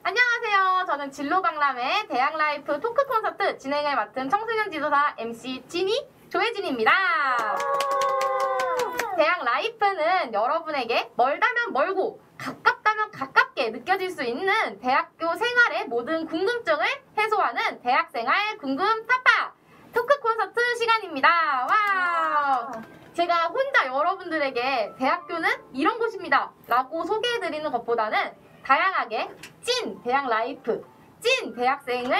안녕하세요. 저는 진로박람회 대학라이프 토크 콘서트 진행을 맡은 청소년 지도사 MC 진이 조혜진입니다. 대학라이프는 여러분에게 멀다면 멀고 가깝다면 가깝게 느껴질 수 있는 대학교 생활의 모든 궁금증을 해소하는 대학생활 궁금 타파 토크 콘서트 시간입니다. 와! 제가 혼자 여러분들에게 대학교는 이런 곳입니다 라고 소개해드리는 것보다는 다양하게 찐 대학 라이프, 찐 대학생으로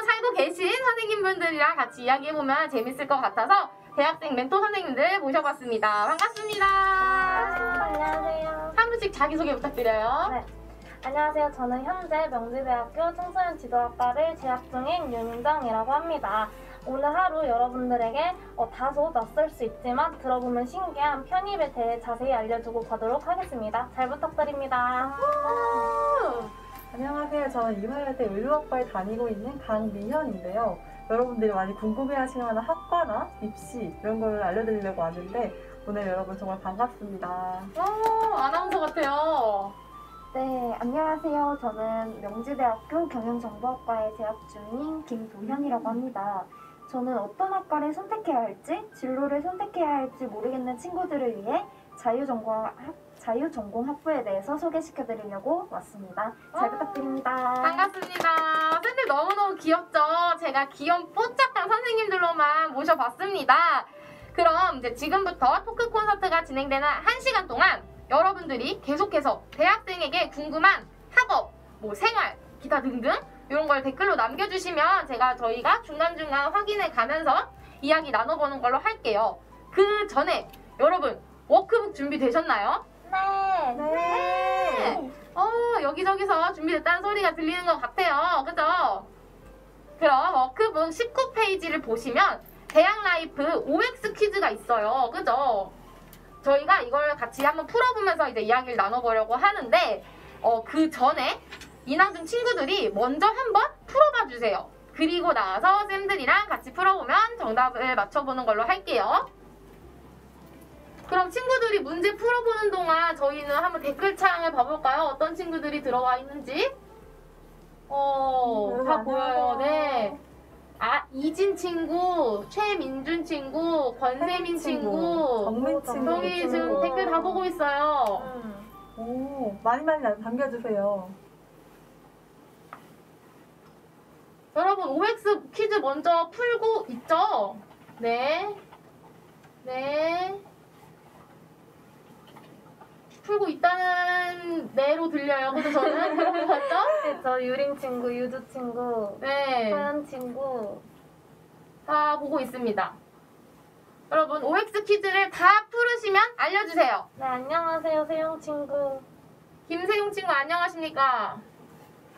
살고 계신 선생님분들이랑 같이 이야기해보면 재밌을 것 같아서 대학생 멘토 선생님들 모셔봤습니다. 반갑습니다. 안녕하세요. 한 분씩 자기소개 부탁드려요. 네. 안녕하세요. 저는 현재 명지대학교 청소년 지도학과를 재학 중인 윤정이라고 합니다. 오늘 하루 여러분들에게 다소 낯설 수 있지만 들어보면 신기한 편입에 대해 자세히 알려주고 가도록 하겠습니다. 잘 부탁드립니다. 안녕하세요. 저는 이화여대 의료학과에 다니고 있는 강미현인데요. 여러분들이 많이 궁금해하시는 학과나 입시 이런 걸 알려드리려고 왔는데 오늘 여러분 정말 반갑습니다. 아나운서 같아요. 네, 안녕하세요. 저는 명지대학교 경영정보학과에 재학 중인 김도현이라고 합니다. 저는 어떤 학과를 선택해야 할지, 진로를 선택해야 할지 모르겠는 친구들을 위해 자유전공학부에 대해서 소개시켜드리려고 왔습니다. 잘 부탁드립니다. 반갑습니다. 쌤들 너무너무 귀엽죠? 제가 귀여운 뽀짝한 선생님들로만 모셔봤습니다. 그럼 이제 지금부터 토크 콘서트가 진행되는 1시간 동안 여러분들이 계속해서 대학생에게 궁금한 학업, 생활, 기타 등등 이런 걸 댓글로 남겨주시면 저희가 중간중간 확인해 가면서 이야기 나눠보는 걸로 할게요. 그 전에 여러분 워크북 준비되셨나요? 네. 여기저기서 준비됐다는 소리가 들리는 것 같아요. 그죠? 그럼 워크북 19페이지를 보시면 대학 라이프 OX 퀴즈가 있어요. 그죠? 저희가 이걸 같이 한번 풀어보면서 이제 이야기를 나눠보려고 하는데 그 전에 이낭중 친구들이 먼저 한번 풀어봐 주세요. 그리고 나서 쌤들이랑 같이 풀어보면 정답을 맞춰보는 걸로 할게요. 그럼 친구들이 문제 풀어보는 동안 저희는 한번 댓글창을 봐볼까요? 어떤 친구들이 들어와 있는지. 다 보여요. 네. 이진 친구, 최민준 친구, 권세민 친구, 정민 친구, 저희 지금 댓글 다 보고 있어요. 오, 많이 남겨주세요. 여러분 OX 퀴즈 먼저 풀고 있죠? 네. 풀고 있다는 네로 들려요. 그래서 저는 맞죠? 네, 저 유림 친구, 유주 친구, 네. 서연 친구. 다 보고 있습니다. 여러분 OX 퀴즈를 다 풀으시면 알려주세요. 네, 안녕하세요. 세용 친구. 김세용 친구 안녕하십니까?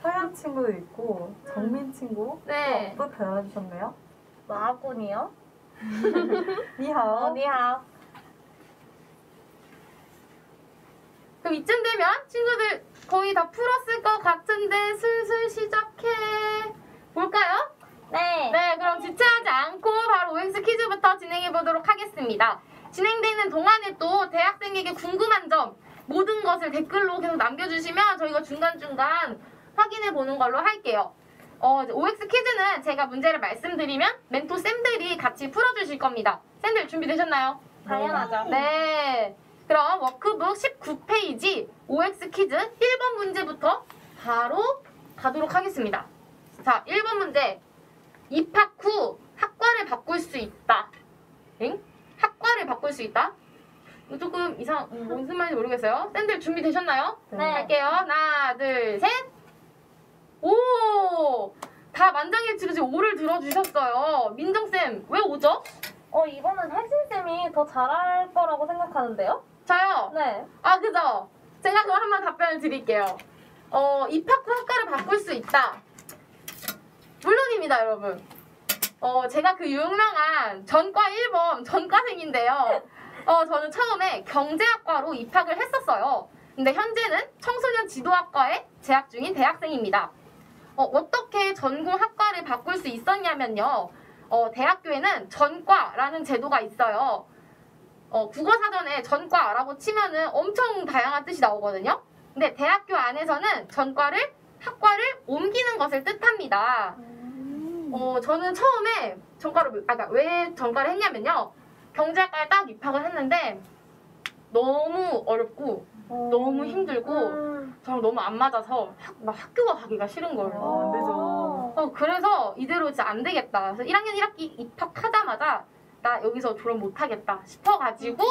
서연 친구도 있고 정민 친구 네. 또 배워주셨네요. 마하군이요. 니하오. 니하오. 그럼 이쯤 되면 친구들 거의 다 풀었을 것 같은데 슬슬 시작해 볼까요? 네. 네, 그럼 지체하지 않고 바로 OX 퀴즈부터 진행해 보도록 하겠습니다. 진행되는 동안에 또 대학생에게 궁금한 점 모든 것을 댓글로 계속 남겨주시면 저희가 중간중간 확인해 보는 걸로 할게요. OX 퀴즈는 제가 문제를 말씀드리면 멘토 쌤들이 같이 풀어주실 겁니다. 쌤들 준비되셨나요? 당연하죠. 네. 그럼 워크북 19페이지 OX 퀴즈 1번 문제부터 바로 가도록 하겠습니다. 자, 1번 문제. 입학 후 학과를 바꿀 수 있다. 엥? 학과를 바꿀 수 있다? 이거 조금 무슨 말인지 모르겠어요. 쌤들 준비되셨나요? 네. 할게요. 하나, 둘, 셋. 오! 다 만장일치로 지금 5를 들어주셨어요. 민정쌤, 왜 5죠? 이거는 혜진쌤이 더 잘할 거라고 생각하는데요? 저요? 네. 그죠? 제가 그럼 한번 답변을 드릴게요. 입학 후 학과를 바꿀 수 있다. 물론입니다, 여러분. 제가 그 유명한 전과 1번 전과생인데요. 저는 처음에 경제학과로 입학을 했었어요. 근데 현재는 청소년 지도학과에 재학 중인 대학생입니다. 어떻게 전공 학과를 바꿀 수 있었냐면요. 대학교에는 전과라는 제도가 있어요. 국어사전에 전과라고 치면은 엄청 다양한 뜻이 나오거든요. 근데 대학교 안에서는 전과를 학과를 옮기는 것을 뜻합니다. 저는 처음에 왜 전과를 했냐면요. 경제학과에 딱 입학을 했는데 너무 어렵고 너무 힘들고 저랑 너무 안 맞아서 막 학교가 가기가 싫은 거예요. 안 되죠. 그래서 이대로 진짜 안 되겠다. 그래서 1학년 1학기 입학하자마자 나 여기서 졸업 못하겠다 싶어가지고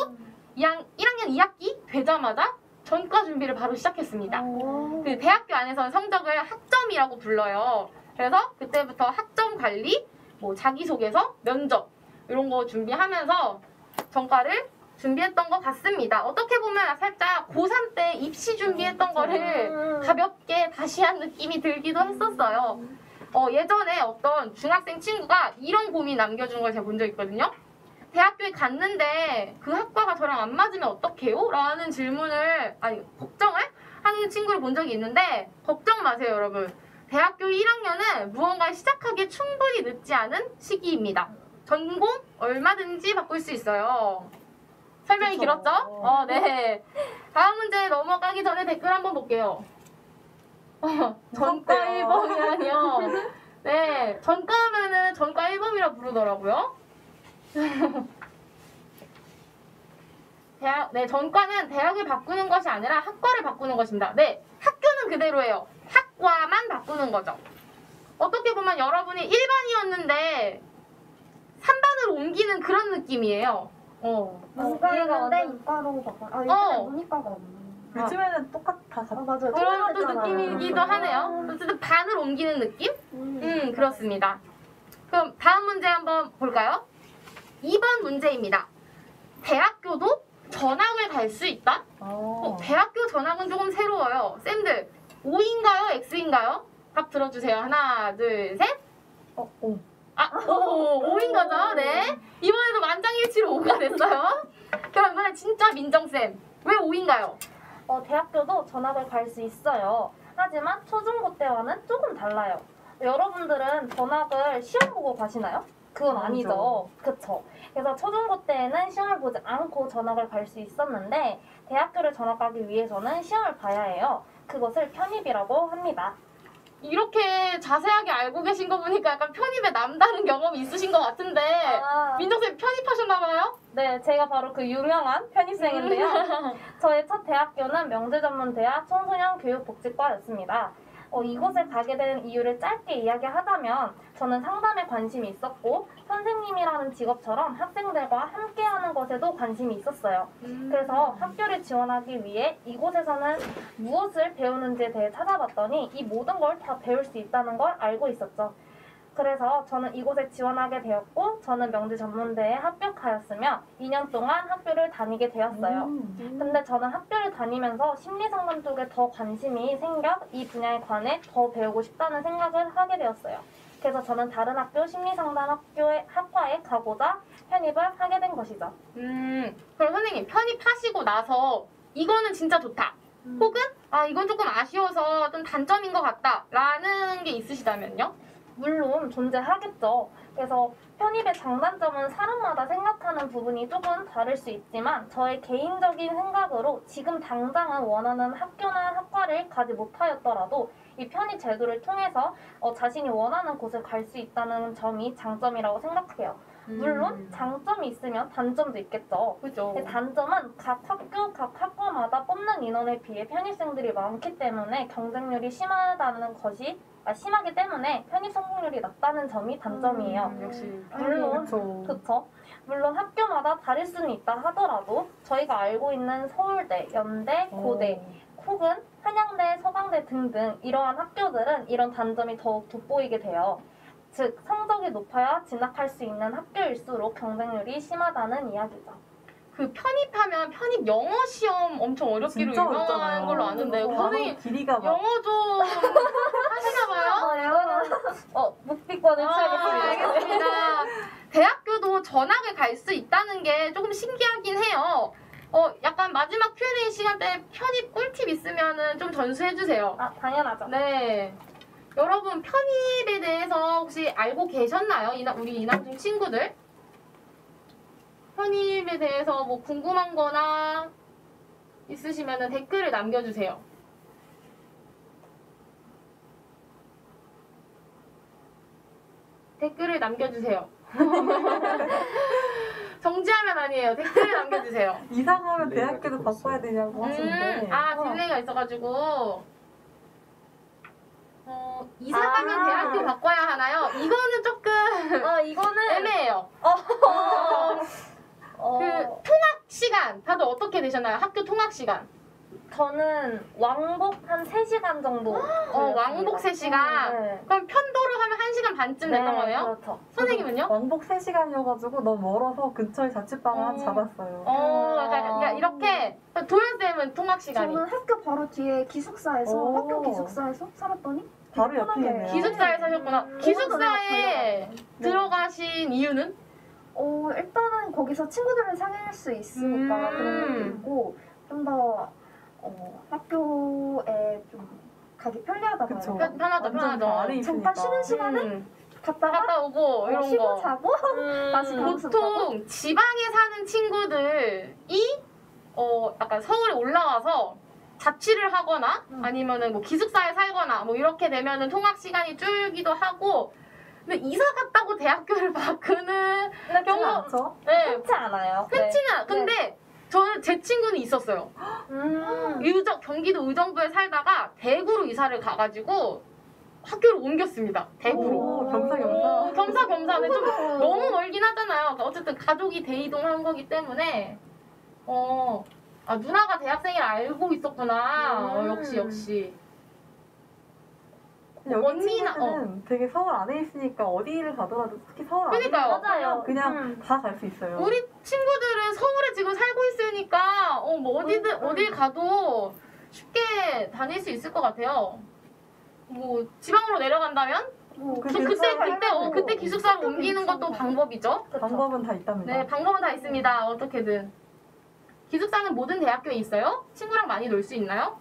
1학년 2학기 되자마자 전과 준비를 바로 시작했습니다. 그 대학교 안에서는 성적을 학점이라고 불러요. 그래서 그때부터 학점 관리, 뭐 자기소개서, 면접 이런 거 준비하면서 전과를 준비했던 것 같습니다. 어떻게 보면 살짝 고3 때 입시 준비했던 거를 가볍게 다시 한 느낌이 들기도 했었어요. 예전에 어떤 중학생 친구가 이런 고민 남겨준 걸 제가 본 적 있거든요. 대학교에 갔는데 그 학과가 저랑 안 맞으면 어떡해요? 라는 걱정을 하는 친구를 본 적이 있는데 걱정 마세요, 여러분. 대학교 1학년은 무언가를 시작하기에 충분히 늦지 않은 시기입니다. 전공 얼마든지 바꿀 수 있어요. 설명이 그쵸. 길었죠? 네. 다음 문제 넘어가기 전에 댓글 한번 볼게요. 전과 1범이라니요. 네, 전과 하면은 전과 1범이라 부르더라고요. 전과는 대학을 바꾸는 것이 아니라 학과를 바꾸는 것입니다. 네, 학교는 그대로예요. 학과만 바꾸는 거죠. 어떻게 보면 여러분이 1반이었는데 3반으로 옮기는 그런 느낌이에요. 문과였는데 이과로 바꿔. 요즘에 문이과가 없네. 요즘에는 똑같아. 맞아요. 그런 또 느낌이기도 하네요. 어쨌든 반을 옮기는 느낌? 그렇습니다. 그럼 다음 문제 한번 볼까요? 2번 문제입니다. 대학교도 전학을 갈 수 있다? 대학교 전학은 조금 새로워요. 쌤들, O인가요? X인가요? 답 들어주세요. 하나, 둘, 셋. O인 거죠? 네. 이번에도 만장일치로 O가 됐어요. 그럼 이번엔 진짜 민정쌤. 왜 O인가요? 대학교도 전학을 갈 수 있어요. 하지만 초중고 때와는 조금 달라요. 여러분들은 전학을 시험 보고 가시나요? 그건 아니죠. 그쵸? 그래서 초중고 때에는 시험을 보지 않고 전학을 갈 수 있었는데 대학교를 전학 가기 위해서는 시험을 봐야 해요. 그것을 편입이라고 합니다. 이렇게 자세하게 알고 계신 거 보니까 약간 편입에 남다른 경험이 있으신 것 같은데 민정쌤 편입하셨나봐요? 네, 제가 바로 그 유명한 편입생인데요. 저의 첫 대학교는 명재전문대학 청소년교육복지과였습니다. 이곳에 가게 된 이유를 짧게 이야기하자면 저는 상담에 관심이 있었고 선생님이라는 직업처럼 학생들과 함께하는 것에도 관심이 있었어요. 그래서 학교를 지원하기 위해 이곳에서는 무엇을 배우는지에 대해 찾아봤더니 이 모든 걸 다 배울 수 있다는 걸 알고 있었죠. 그래서 저는 이곳에 지원하게 되었고 저는 명지전문대에 합격하였으며 2년 동안 학교를 다니게 되었어요. 근데 저는 학교를 다니면서 심리상담 쪽에 더 관심이 생겨 이 분야에 관해 더 배우고 싶다는 생각을 하게 되었어요. 그래서 저는 다른 학교 심리상담 학과에 가고자 편입을 하게 된 것이죠. 그럼 선생님 편입하시고 나서 이거는 진짜 좋다. 혹은 이건 조금 아쉬워서 좀 단점인 것 같다 라는 게 있으시다면요? 물론 존재하겠죠. 그래서 편입의 장단점은 사람마다 생각하는 부분이 조금 다를 수 있지만 저의 개인적인 생각으로 지금 당장은 원하는 학교나 학과를 가지 못하였더라도 이 편입 제도를 통해서 자신이 원하는 곳을 갈 수 있다는 점이 장점이라고 생각해요. 물론 장점이 있으면 단점도 있겠죠. 그죠. 단점은 각 학교, 각 학과마다 뽑는 인원에 비해 편입생들이 많기 때문에 경쟁률이 심하기 때문에 편입 성공률이 낮다는 점이 단점이에요. 역시. 물론 그쵸. 물론 학교마다 다를 수는 있다 하더라도 저희가 알고 있는 서울대, 연대, 고대 혹은 한양대, 서강대 등등 이러한 학교들은 이런 단점이 더욱 돋보이게 돼요. 즉 성적이 높아야 진학할 수 있는 학교일수록 경쟁률이 심하다는 이야기죠. 그 편입하면 편입 영어 시험 엄청 어렵기로 진짜 유명한 어렵잖아요. 걸로 아는데 선생님 길이가 막 영어 좀 하시나봐요? 묵비권을 취하겠습니다. 알겠습니다. 대학교도 전학을 갈 수 있다는 게 조금 신기하긴 해요. 약간 마지막 Q&A 시간 때 편입 꿀팁 있으면 좀 전수해주세요. 당연하죠. 네. 여러분 편입에 대해서 혹시 알고 계셨나요? 우리 이남중 친구들? 편입에 대해서 뭐 궁금한 거나 있으시면 댓글을 남겨주세요. 댓글을 남겨주세요. 정지하면 아니에요. 댓글을 남겨주세요. 이사가면 대학교도 바꿔야 되냐고 하시는데 딜레이가 있어가지고 이사 가면 대학교 바꿔야 하나요? 이거는 조금 이거는 애매해요. 어, 그 통학 시간 다들 어떻게 되셨나요? 학교 통학 시간. 저는 왕복 한 3시간 정도. 왕복 3시간. 네. 그럼 편도로 하면 1시간 반쯤 됐던 거네요? 그렇죠. 선생님은요? 왕복 3시간이어가지고 너무 멀어서 근처에 자취방을 하나 잡았어요. 약간 이렇게 도현쌤은 통학 시간이 저는 학교 바로 뒤에 기숙사에서 오. 학교 기숙사에서 살았더니 바로 편하게 옆이네요. 기숙사에 사셨구나. 네. 기숙사에 들어가신 이유는? 일단은 거기서 친구들을 사귈 수 있으니까 그런 것도 음. 있고 좀 더 학교에 좀 가기 편리하다 봐요. 그쵸. 편하죠, 완전 편하죠. 그 안에 있으니까. 잠깐 쉬는 시간에 갔다가 갔다 오고 이런 쉬고 거. 자고 다시 다음 수 보통 지방에 사는 친구들이 약간 서울에 올라와서 자취를 하거나 아니면은 뭐 기숙사에 살거나 뭐 이렇게 되면은 통학 시간이 줄기도 하고 근데 이사 갔다고 대학교를 바꾸는 경우 그렇죠? 네, 흔치 않아요. 흔치는 근데 저는 제 친구는 있었어요. 네. 경기도 의정부에 살다가 대구로 이사를 가가지고 학교를 옮겼습니다. 대구로. 오, 겸사겸사. 겸사겸사는 좀 너무 멀긴 하잖아요. 어쨌든 가족이 대이동한 거기 때문에 누나가 대학생이라 알고 있었구나. 역시. 여기 언니나 친구들은 되게 서울 안에 있으니까 어디를 가더라도 특히 서울 안에 그러니까요. 맞아요. 그냥 다 갈 수 있어요. 우리 친구들은 서울에 지금 살고 있으니까 뭐 어딜 가도 쉽게 다닐 수 있을 것 같아요. 뭐 지방으로 내려간다면 그때 기숙사로 옮기는 것도 방법이죠. 방법은 다 있답니다. 네, 방법은 다 있습니다. 어떻게든. 기숙사는 모든 대학교에 있어요? 친구랑 많이 놀 수 있나요?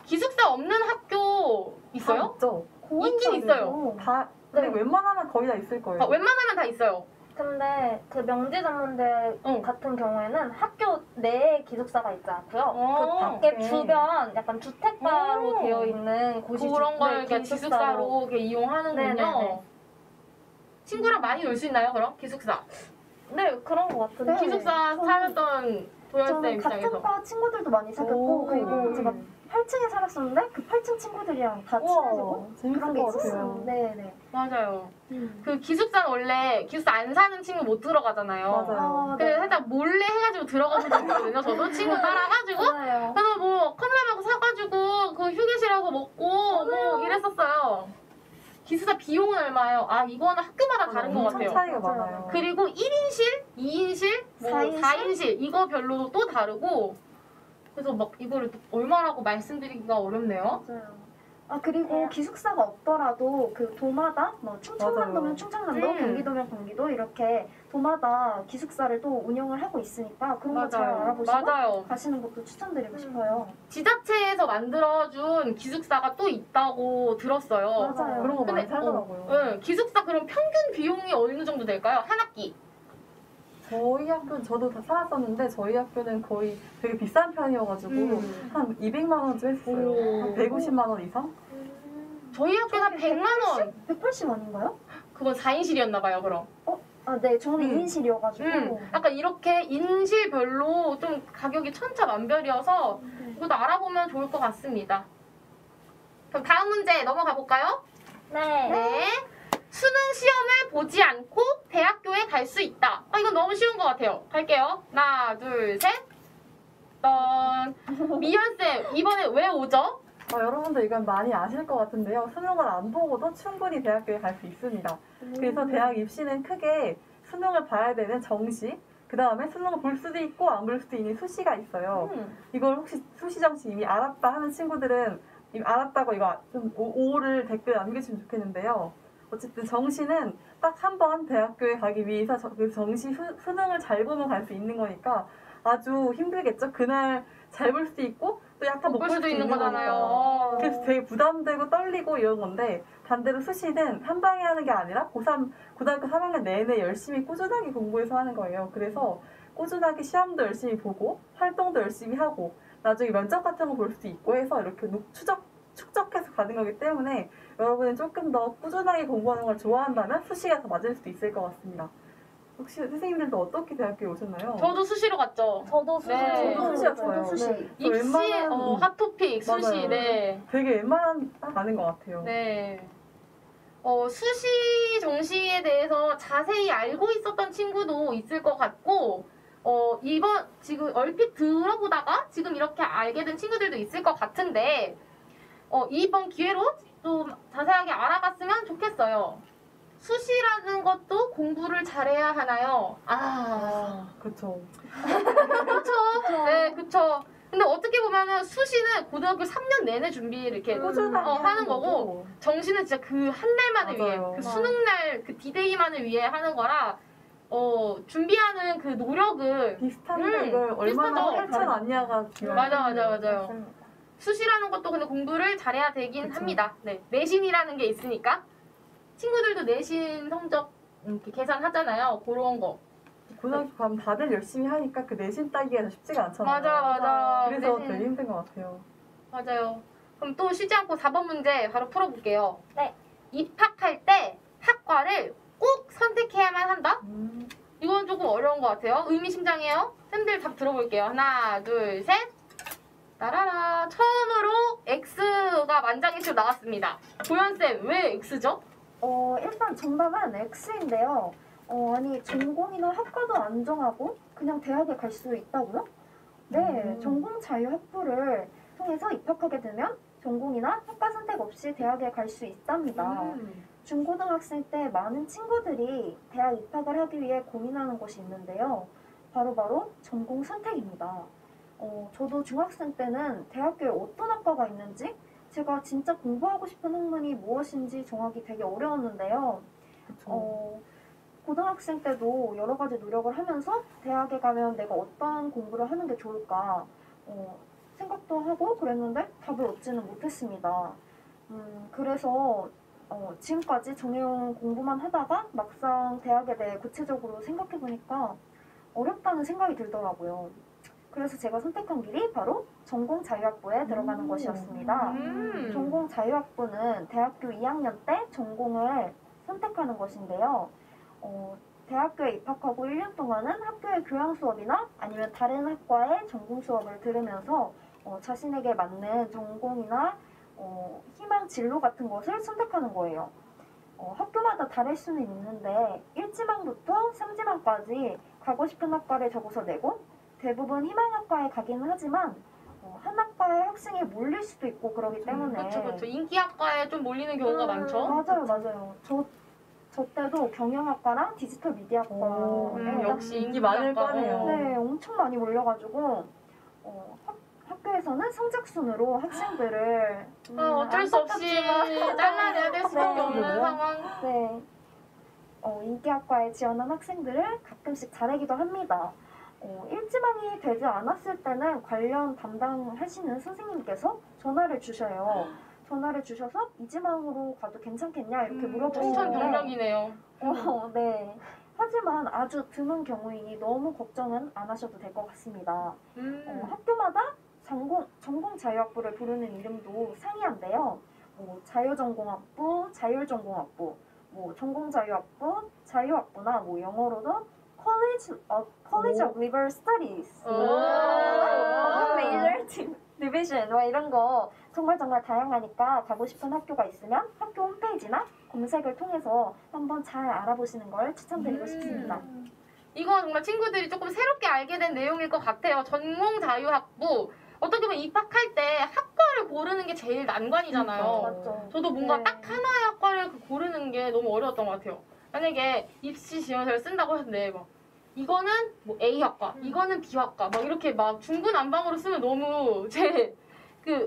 기숙사 없는 학교 다 있어요? 있죠. 있긴 있어요. 다 근데 웬만하면 거의 다 있을 거예요. 웬만하면 다 있어요. 근데 그 명지 전문대 응. 같은 경우에는 학교 내에 기숙사가 있지 않고요. 어, 그 밖에 오케이. 주변 약간 주택가로 오. 되어 있는 곳이 그런 걸 이렇게 기숙사로 이렇게 이용하는군요. 네네네. 친구랑 많이 놀 수 있나요, 그럼? 기숙사. 네, 그런 것 같은데. 네. 기숙사 살았던 도현쌤 저는 같은 입장에서. 과 친구들도 많이 사귀었고 그리고 제가 8층에 살았었는데 그 8층 친구들이랑 다 친해지고 우와, 재밌을 그런 게 것 있었어요. 같아요. 네네. 맞아요. 그 기숙사는 원래 기숙사 안 사는 친구 못 들어가잖아요. 맞아요. 근데 살짝 몰래 해가지고 들어가본 적 있거든요. 저도 친구 따라가지고. 맞아요. 그래서 뭐 컵라면 사가지고 그 휴게실에서 먹고 뭐 이랬었어요. 기숙사 비용은 얼마예요? 이거는 학교마다 다른 것 엄청 같아요. 차이가 맞아요. 많아요. 그리고 1인실, 2인실, 뭐 4인실? 4인실 이거 별로 또 다르고 그래서 막 이거를 또 얼마라고 말씀드리기가 어렵네요. 맞아요. 그리고 기숙사가 없더라도 그 도마다 뭐 충청남도면 맞아요. 충청남도, 경기도면 경기도 이렇게 도마다 기숙사를 또 운영을 하고 있으니까 그런 거 잘 알아보시고 맞아요. 가시는 것도 추천드리고 싶어요. 지자체에서 만들어준 기숙사가 또 있다고 들었어요. 맞아요. 그런 거 많이 근데, 살더라고요. 네, 기숙사 그럼 평균 비용이 어느 정도 될까요? 한 학기? 저희 학교는 저도 다 살았었는데 저희 학교는 거의 되게 비싼 편이어가지고 한 200만 원쯤 했어요. 오. 한 150만 원 이상? 저희 학교는 한 100만 원. 180원인가요? 그건 4인실이었나 봐요, 그럼. 네, 저는 2인실이어가지고. 약간 이렇게 인실별로 좀 가격이 천차만별이어서 이것도 알아보면 좋을 것 같습니다. 그럼 다음 문제 넘어가 볼까요? 네. 네. 수능 시험을 보지 않고 대학교에 갈 수 있다. 이건 너무 쉬운 것 같아요. 갈게요. 하나, 둘, 셋. 미연쌤, 이번에 왜 오죠? 여러분들 이건 많이 아실 것 같은데요. 수능을 안 보고도 충분히 대학교에 갈 수 있습니다. 그래서 대학 입시는 크게 수능을 봐야 되는 정시, 그 다음에 수능을 볼 수도 있고 안 볼 수도 있는 수시가 있어요. 이걸 혹시 수시 정시 이미 알았다 하는 친구들은 이미 알았다고 이거 좀 오를 댓글 남겨주시면 좋겠는데요. 어쨌든 정시는 딱 한 번 대학교에 가기 위해서 그 정시 수능을 잘 보면 갈 수 있는 거니까 아주 힘들겠죠. 그날 잘 볼 수도 있고 또 약간 못 볼 수도 있는 거니까. 그래서 되게 부담되고 떨리고 이런 건데 반대로 수시는 한 방에 하는 게 아니라 고3, 고등학교 3학년 내내 열심히 꾸준하게 공부해서 하는 거예요. 그래서 꾸준하게 시험도 열심히 보고 활동도 열심히 하고 나중에 면접 같은 거 볼 수도 있고 해서 이렇게 축적해서 가는 거기 때문에 여러분은 조금 더 꾸준하게 공부하는 걸 좋아한다면 수시가 더 맞을 수도 있을 것 같습니다. 혹시 선생님들도 어떻게 대학교에 오셨나요? 저도 수시로 갔죠. 저도 수시. 네. 저도 수시였어요. 수시. 네. 저 입시, 웬만한- 핫토픽, 수시, 맞아요. 네. 되게 웬만한 아는 것 같아요. 네. 수시 정시에 대해서 자세히 알고 있었던 친구도 있을 것 같고, 이번, 지금 얼핏 들어보다가 지금 이렇게 알게 된 친구들도 있을 것 같은데, 이번 기회로 좀 자세하게 알아봤으면 좋겠어요. 수시라는 것도 공부를 잘해야 하나요? 그쵸. 그쵸. 네, 그쵸. 근데 어떻게 보면은 수시는 고등학교 3년 내내 준비를 이렇게 꾸준하게 하는 거고, 정시는 진짜 그 한 달만을 위해, 맞아요. 그 수능날 그 디데이만을 위해 하는 거라, 준비하는 그 노력을, 비슷한데 이걸 얼마나 비슷하죠. 펼쳐놨냐가 중요해요. 맞아요. 맞습니다. 수시라는 것도 근데 공부를 잘해야 되긴 그쵸. 합니다. 네, 내신이라는 게 있으니까. 친구들도 내신 성적 이렇게 계산하잖아요. 그런 거. 고등학교 가면 다들 열심히 하니까 그 내신 따기가 쉽지가 않잖아요. 맞아. 그래서 내신. 되게 힘든 것 같아요. 맞아요. 그럼 또 쉬지 않고 4번 문제 바로 풀어볼게요. 네. 입학할 때 학과를 꼭 선택해야만 한다? 이건 조금 어려운 것 같아요. 의미심장해요. 쌤들 답 들어볼게요. 하나, 둘, 셋. 따라라. 처음으로 X가 만장일치로 나왔습니다. 도현쌤, 왜 X죠? 일단 정답은 X인데요. 아니 전공이나 학과도 안 정하고 그냥 대학에 갈 수 있다고요? 네, 전공 자유 학부를 통해서 입학하게 되면 전공이나 학과 선택 없이 대학에 갈 수 있답니다. 중고등학생 때 많은 친구들이 대학 입학을 하기 위해 고민하는 것이 있는데요. 바로 전공 선택입니다. 저도 중학생 때는 대학교에 어떤 학과가 있는지 제가 진짜 공부하고 싶은 학문이 무엇인지 정하기 되게 어려웠는데요. 그쵸. 고등학생 때도 여러 가지 노력을 하면서 대학에 가면 내가 어떤 공부를 하는 게 좋을까 생각도 하고 그랬는데 답을 얻지는 못했습니다. 그래서 지금까지 정해온 공부만 하다가 막상 대학에 대해 구체적으로 생각해보니까 어렵다는 생각이 들더라고요. 그래서 제가 선택한 길이 바로 전공 자유학부에 들어가는 것이었습니다. 전공 자유학부는 대학교 2학년 때 전공을 선택하는 것인데요. 대학교에 입학하고 1년 동안은 학교의 교양 수업이나 아니면 다른 학과의 전공 수업을 들으면서 자신에게 맞는 전공이나 희망 진로 같은 것을 선택하는 거예요. 학교마다 다를 수는 있는데 1지망부터 3지망까지 가고 싶은 학과를 적어서 내고 대부분 희망학과에 가기는 하지만 한 학과에 학생이 몰릴 수도 있고 그러기 때문에 그렇죠. 인기학과에 좀 몰리는 경우가 많죠. 맞아요. 저 때도 경영학과랑 디지털 미디어학과에 역시 인기 많을 인기학과. 거네요. 네, 엄청 많이 몰려가지고 학교에서는 성적 순으로 학생들을 어쩔 수 없이 잘라내야 될 수밖에 네. 없는 상황. 네, 인기학과에 지원한 학생들을 가끔씩 자르기도 합니다. 1지망이 되지 않았을 때는 관련 담당하시는 선생님께서 전화를 주셔요. 전화를 주셔서 2지망으로 가도 괜찮겠냐 이렇게 물어보시는데 청천벽력이네요. 네. 하지만 아주 드문 경우이니 너무 걱정은 안 하셔도 될 것 같습니다. 학교마다 전공 자유학부를 부르는 이름도 상이한데요. 자유전공학부, 자율전공학부, 전공 자유학부, 자유학부나 영어로도 College of Liberal Studies, Major Division 이런 거 정말 다양하니까 가고 싶은 학교가 있으면 학교 홈페이지나 검색을 통해서 한번 잘 알아보시는 걸 추천드리고 싶습니다. 이거 정말 친구들이 조금 새롭게 알게 된 내용일 것 같아요. 전공 자유학부. 어떻게 보면 입학할 때 학과를 고르는 게 제일 난관이잖아요. 맞죠? 저도 뭔가 네. 딱 하나의 학과를 고르는 게 너무 어려웠던 것 같아요. 만약에 입시 지원서를 쓴다고 했는데 이거는 A학과, 이거는 B학과 이렇게 중구난방으로 쓰면 너무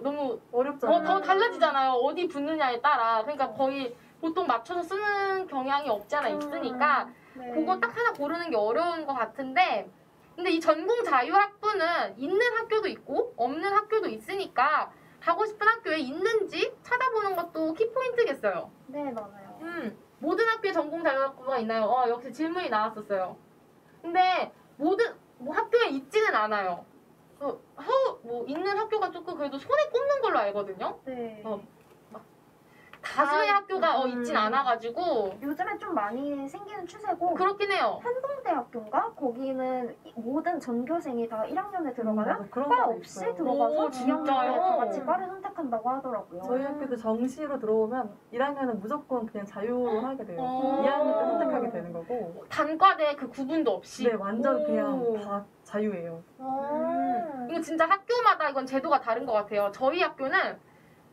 너무 어렵잖아요. 더 달라지잖아요. 어디 붙느냐에 따라. 그러니까 거의 보통 맞춰서 쓰는 경향이 없지 않아 있으니까 네. 그거 딱 하나 고르는 게 어려운 것 같은데 근데 이 전공 자유학부는 있는 학교도 있고 없는 학교도 있으니까 가고 싶은 학교에 있는지 찾아보는 것도 키포인트겠어요. 네, 맞아요. 모든 학교에 전공 자유학부가 있나요? 역시 질문이 나왔었어요. 근데 모든 학교에 있지는 않아요. 있는 학교가 조금 그래도 손에 꼽는 걸로 알거든요. 네. 다수의 학교가 있진 않아가지고 요즘에 좀 많이 생기는 추세고 그렇긴 해요. 한동대학교인가? 거기는 모든 전교생이 다 1학년에 들어가면 맞아, 그런 과 거 없이 있어요. 들어가서 오, 2학년에 진짜요? 다 같이 과를 선택한다고 하더라고요. 저희 학교도 정시로 들어오면 1학년은 무조건 그냥 자유로 하게 돼요. 오. 2학년 때 선택하게 되는 거고. 단과대 그 구분도 없이. 네, 완전 오. 그냥 다 자유예요. 이거 진짜 학교마다 이건 제도가 다른 것 같아요. 저희 학교는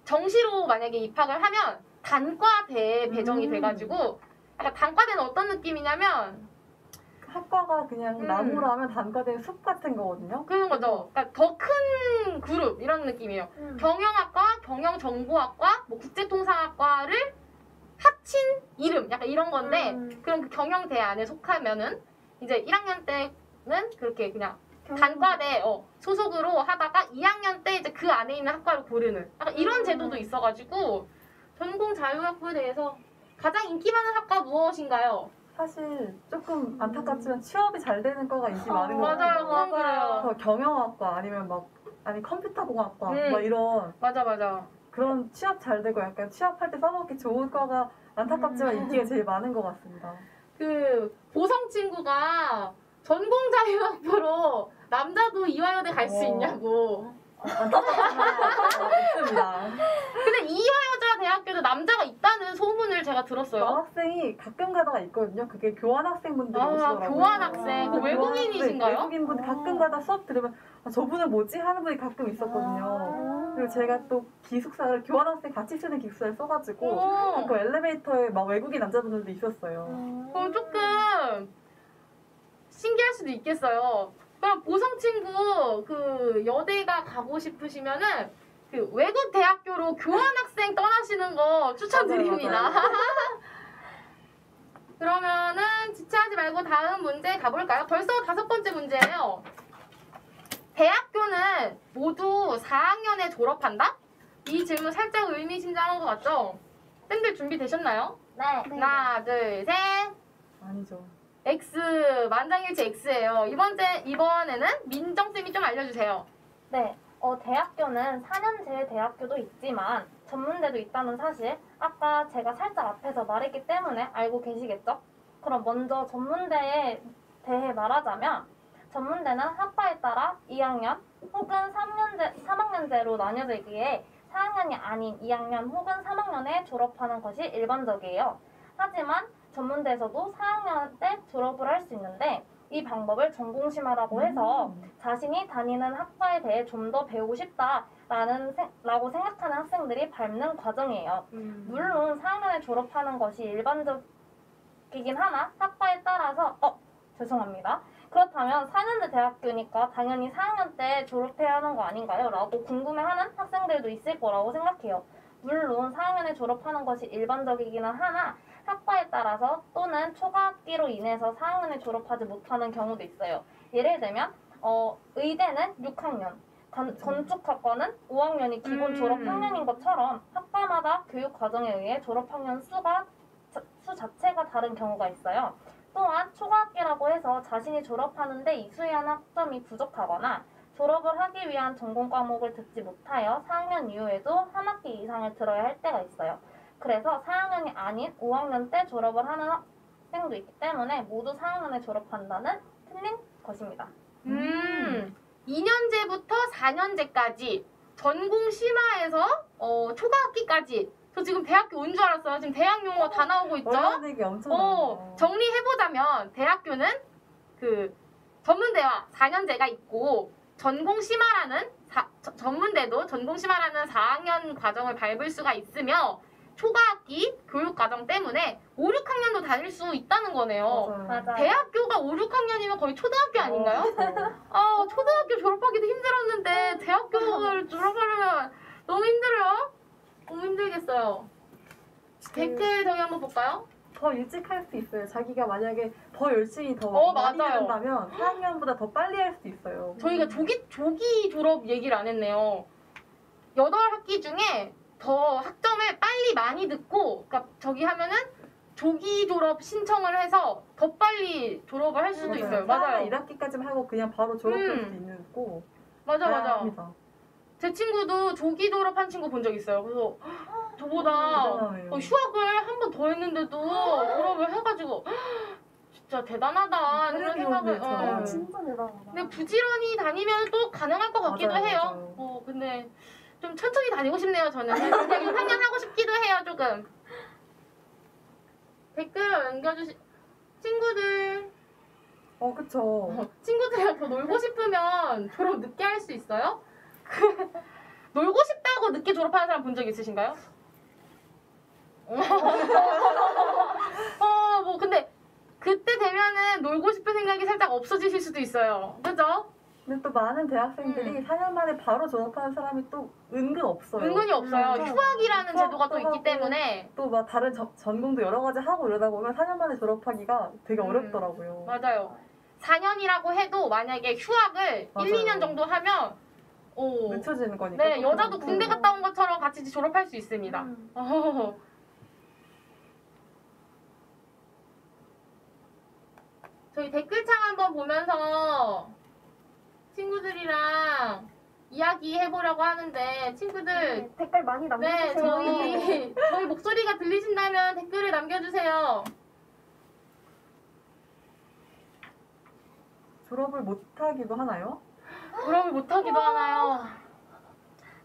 정시로 만약에 입학을 하면 단과대에 배정이 돼가지고 약간 단과대는 어떤 느낌이냐면 학과가 그냥 나무로 하면 단과된 숲 같은 거거든요. 그런 거죠. 그러니까 더 큰 그룹 이런 느낌이에요. 경영학과, 경영정보학과, 뭐 국제통상학과를 합친 이름 약간 이런 건데 그럼 그 경영대 안에 속하면은 이제 1학년 때는 그렇게 그냥 단과대 소속으로 하다가 2학년 때 이제 그 안에 있는 학과를 고르는 약간 이런 제도도 있어가지고 전공 자유학부에 대해서 가장 인기 많은 학과 무엇인가요? 사실 조금 안타깝지만 취업이 잘 되는 거가 인기 많은 것 맞아요, 같아요. 그건 그래요. 더 경영학과 아니면 아니 컴퓨터공학과 음. 막 이런 맞아. 그런 취업 잘 되고 약간 취업할 때 써먹기 좋은 과가 안타깝지만 인기가 제일 많은 것 같습니다. 그 보성 친구가 전공 자유학부로 남자도 이화여대 갈 수 있냐고. 없습니다. 근데 이화여자 대학교도 남자가 있다는 소문을 제가 들었어요. 여학생이 가끔 가다가 있거든요. 그게 교환학생분들이 오시더라고요. 교환학생. 그 외국인이신가요? 네, 외국인분 가끔 가다 수업 들으면 저분은 뭐지? 하는 분이 가끔 있었거든요. 그리고 제가 또 기숙사를 교환학생 같이 쓰는 기숙사를 써가지고 그 엘리베이터에 막 외국인 남자분들도 있었어요. 그럼 조금 신기할 수도 있겠어요. 그럼 보성 친구 그 여대가 가고 싶으시면은 그 외국 대학교로 교환학생 떠나시는 거 추천드립니다. 맞아요. 그러면은 지체하지 말고 다음 문제 가볼까요? 벌써 5번째 문제예요. 대학교는 모두 4학년에 졸업한다? 이 질문 살짝 의미심장한 것 같죠? 쌤들 준비되셨나요? 네. 하나, 둘, 셋. 아니죠. X, 만장일치 X예요. 이번에는 민정쌤이 좀 알려주세요. 네. 대학교는 4년제 대학교도 있지만 전문대도 있다는 사실 아까 제가 살짝 앞에서 말했기 때문에 알고 계시겠죠? 그럼 먼저 전문대에 대해 말하자면 전문대는 학과에 따라 2학년 혹은 3학년제로 나뉘어지기에 4학년이 아닌 2학년 혹은 3학년에 졸업하는 것이 일반적이에요. 하지만 전문대에서도 4학년 때 졸업을 할 수 있는데 이 방법을 전공심화라고 해서 자신이 다니는 학과에 대해 좀 더 배우고 싶다라고 생각하는 학생들이 밟는 과정이에요. 물론 4학년에 졸업하는 것이 일반적이긴 하나 학과에 따라서 죄송합니다. 그렇다면 4년제 대학교니까 당연히 4학년 때 졸업해야 하는 거 아닌가요? 라고 궁금해하는 학생들도 있을 거라고 생각해요. 물론 4학년에 졸업하는 것이 일반적이기는 하나 학과에 따라서 또는 초과학기로 인해서 4학년에 졸업하지 못하는 경우도 있어요. 예를 들면 의대는 6학년, 건축학과는 5학년이 기본 졸업 학년인 것처럼 학과마다 교육 과정에 의해 졸업 학년 수 자체가 다른 경우가 있어요. 또한 초과학기라고 해서 자신이 졸업하는데 이수한 학점이 부족하거나 졸업을 하기 위한 전공 과목을 듣지 못하여 4학년 이후에도 한 학기 이상을 들어야 할 때가 있어요. 그래서 4학년이 아닌 5학년 때 졸업을 하는 학생도 있기 때문에 모두 4학년에 졸업한다는 틀린 것입니다. 2년제부터 4년제까지 전공 심화에서 초과학기까지 저 지금 대학교 온 줄 알았어요. 지금 대학 용어 다 나오고 있죠? 어려운 엄청 많아요. 정리해보자면 대학교는 그 전문대와 4년제가 있고 전공 심화라는 전문대도 전공 심화라는 4학년 과정을 밟을 수가 있으며 초과학기 교육과정 때문에 5, 6학년도 다닐 수 있다는 거네요. 맞아요. 대학교가 5, 6학년이면 거의 초등학교 아닌가요? 초등학교 졸업하기도 힘들었는데 대학교를 졸업하려면 너무 힘들어요. 너무 힘들겠어요. 댓글 저희 한번 볼까요? 더 일찍 할 수 있어요. 자기가 만약에 더 열심히 더 많이 맞아요. 한다면 4학년보다 더 빨리 할 수도 있어요. 저희가 조기 졸업 얘기를 안 했네요. 8학기 중에 더 학점을 빨리 많이 듣고 그러니까 저기 하면은 조기 졸업 신청을 해서 더 빨리 졸업을 할 수도 있어요. 맞아요. 1학기까지만 하고 그냥 바로 졸업할 수도 있는 거. 맞아. 다양합니다. 제 친구도 조기 졸업한 친구 본 적 있어요. 그래서 저보다 대단하네요. 휴학을 한 번 더 했는데도 졸업을 해가지고 진짜 대단하다 이런 생각을. 네. 진짜 대단하다. 근데 부지런히 다니면 또 가능할 것 같기도 맞아요, 해요. 맞아요. 근데 좀 천천히 다니고 싶네요, 저는. 그냥 6학년 하고 싶기도 해요, 조금. 댓글 남겨주시, 친구들. 그쵸. 친구들이랑 더 놀고 싶으면 졸업 늦게 할 수 있어요? 놀고 싶다고 늦게 졸업하는 사람 본 적 있으신가요? 뭐, 근데 그때 되면은 놀고 싶은 생각이 살짝 없어지실 수도 있어요. 그죠? 근데 또 많은 대학생들이 4년 만에 바로 졸업하는 사람이 또 은근 없어요. 은근히 없어요. 휴학이라는 휴학도 제도가 또 있기 하고 때문에. 또 막 다른 전공도 여러 가지 하고 이러다 보면 4년 만에 졸업하기가 되게 어렵더라고요. 맞아요. 4년이라고 해도 만약에 휴학을 맞아요. 1, 2년 정도 하면 늦춰지는 거니까. 네, 또 여자도 그렇고. 군대 갔다 온 것처럼 같이 졸업할 수 있습니다. 저희 댓글창 한번 보면서 친구들이랑 이야기 해보려고 하는데 친구들 댓글 많이 네, 남겨주세요. 저희 목소리가 들리신다면 댓글을 남겨주세요. 졸업을 못하기도 하나요? 졸업을 못하기도 하나요?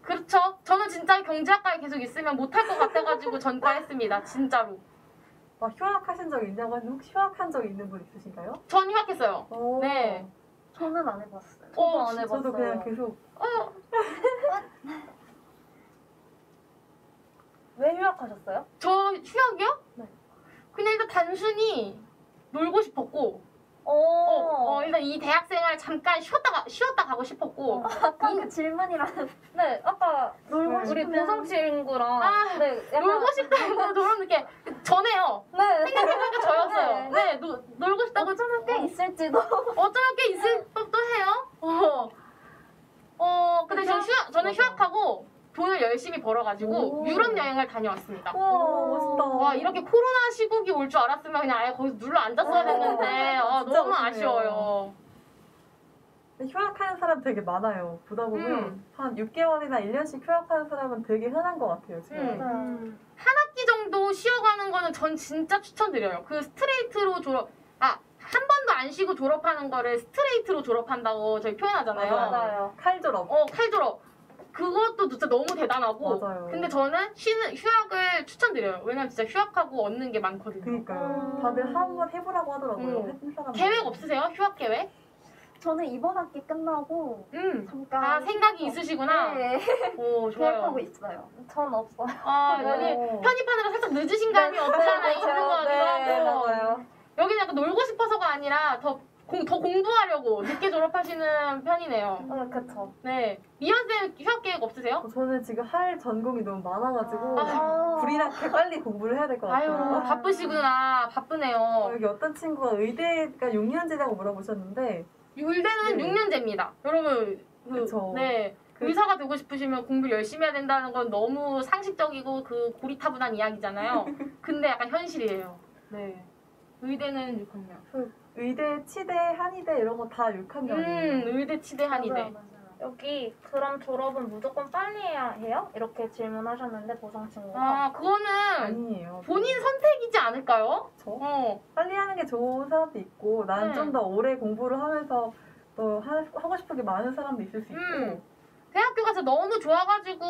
그렇죠. 저는 진짜 경제학과에 계속 있으면 못할 것 같아가지고 전과했습니다. 진짜로. 막 휴학하신 적 있냐고 했는데 혹시 휴학한 적 있는 분 있으신가요? 전 휴학했어요. 오. 네. 저는 안 해봤어요. 저도 안 해봤어요. 저도 그냥 계속 왜 휴학하셨어요? 저 휴학이요? 네. 그냥 일단 단순히 놀고 싶었고 일단 이 대학생활 잠깐 쉬었다 가고 싶었고 아까 그 질문이랑 네, 아까 놀고 우리 싶으면 보성 친구랑 아, 네, 약간 놀고 싶다고 저런 느낌 전에요. 네. 생각해보니까 저였어요. 네, 놀고 싶다고 어쩌면 꽤 있을지도. 어쩌면 꽤 있을 법도 해요. 근데 저는 휴학하고 돈을 열심히 벌어가지고 오. 유럽 여행을 다녀왔습니다. 우와, 멋있다. 와, 이렇게 코로나 시국이 올 줄 알았으면 그냥 아예 거기서 눌러 앉았어야 됐는데 진짜 너무 멋있네요. 아쉬워요. 근데 휴학하는 사람 되게 많아요. 보다 보면 한 6개월이나 1년씩 휴학하는 사람은 되게 흔한 것 같아요. 지금. 맞아요. 학기 정도 쉬어가는 거는 전 진짜 추천드려요. 그 스트레이트로 한 번도 안 쉬고 졸업하는 거를 스트레이트로 졸업한다고 저희 표현하잖아요. 맞아요. 칼 졸업. 칼 졸업. 그것도 진짜 너무 대단하고. 맞아요. 근데 저는 휴학을 추천드려요. 왜냐면 진짜 휴학하고 얻는 게 많거든요. 그러니까요. 다들 한번 해보라고 하더라고요. 음. 했던 사람. 계획 없으세요? 휴학 계획? 저는 이번 학기 끝나고 잠깐 아, 생각이 있으시구나. 네, 오, 계획하고 좋아요. 있어요. 전 없어요. 여기 오. 편입하느라 살짝 늦으신 감이 없지 않아 있는 것 같기도 네, 하고. 맞아요. 여기는 약간 놀고 싶어서가 아니라 더 공부하려고 늦게 졸업하시는 편이네요. 그쵸. 네. 미연쌤 휴학 계획 없으세요? 저는 지금 할 전공이 너무 많아가지고 아. 불이 나게 빨리 공부를 해야 될 것 아유, 같아요. 바쁘시구나. 바쁘네요. 여기 어떤 친구가 의대가 6년제라고 물어보셨는데 의대는 네. 6년제입니다. 여러분, 그쵸. 네. 의사가 되고 싶으시면 공부를 열심히 해야 된다는 건 너무 상식적이고 그 고리타분한 이야기잖아요. 근데 약간 현실이에요. 네. 의대는 6학년. 의대, 치대, 한의대 이런 거 다 6학년이에요. 의대, 치대, 한의대. 맞아요. 여기 그럼 졸업은 무조건 빨리 해야 해요? 이렇게 질문하셨는데 보성 친구가. 아, 그거는 아니에요. 본인 선택이지 않을까요? 저 빨리 하는 게 좋은 사람도 있고 난 네. 좀 더 오래 공부를 하면서 또 하고 싶은 게 많은 사람도 있을 수 있고 대학교가 진짜 너무 좋아가지고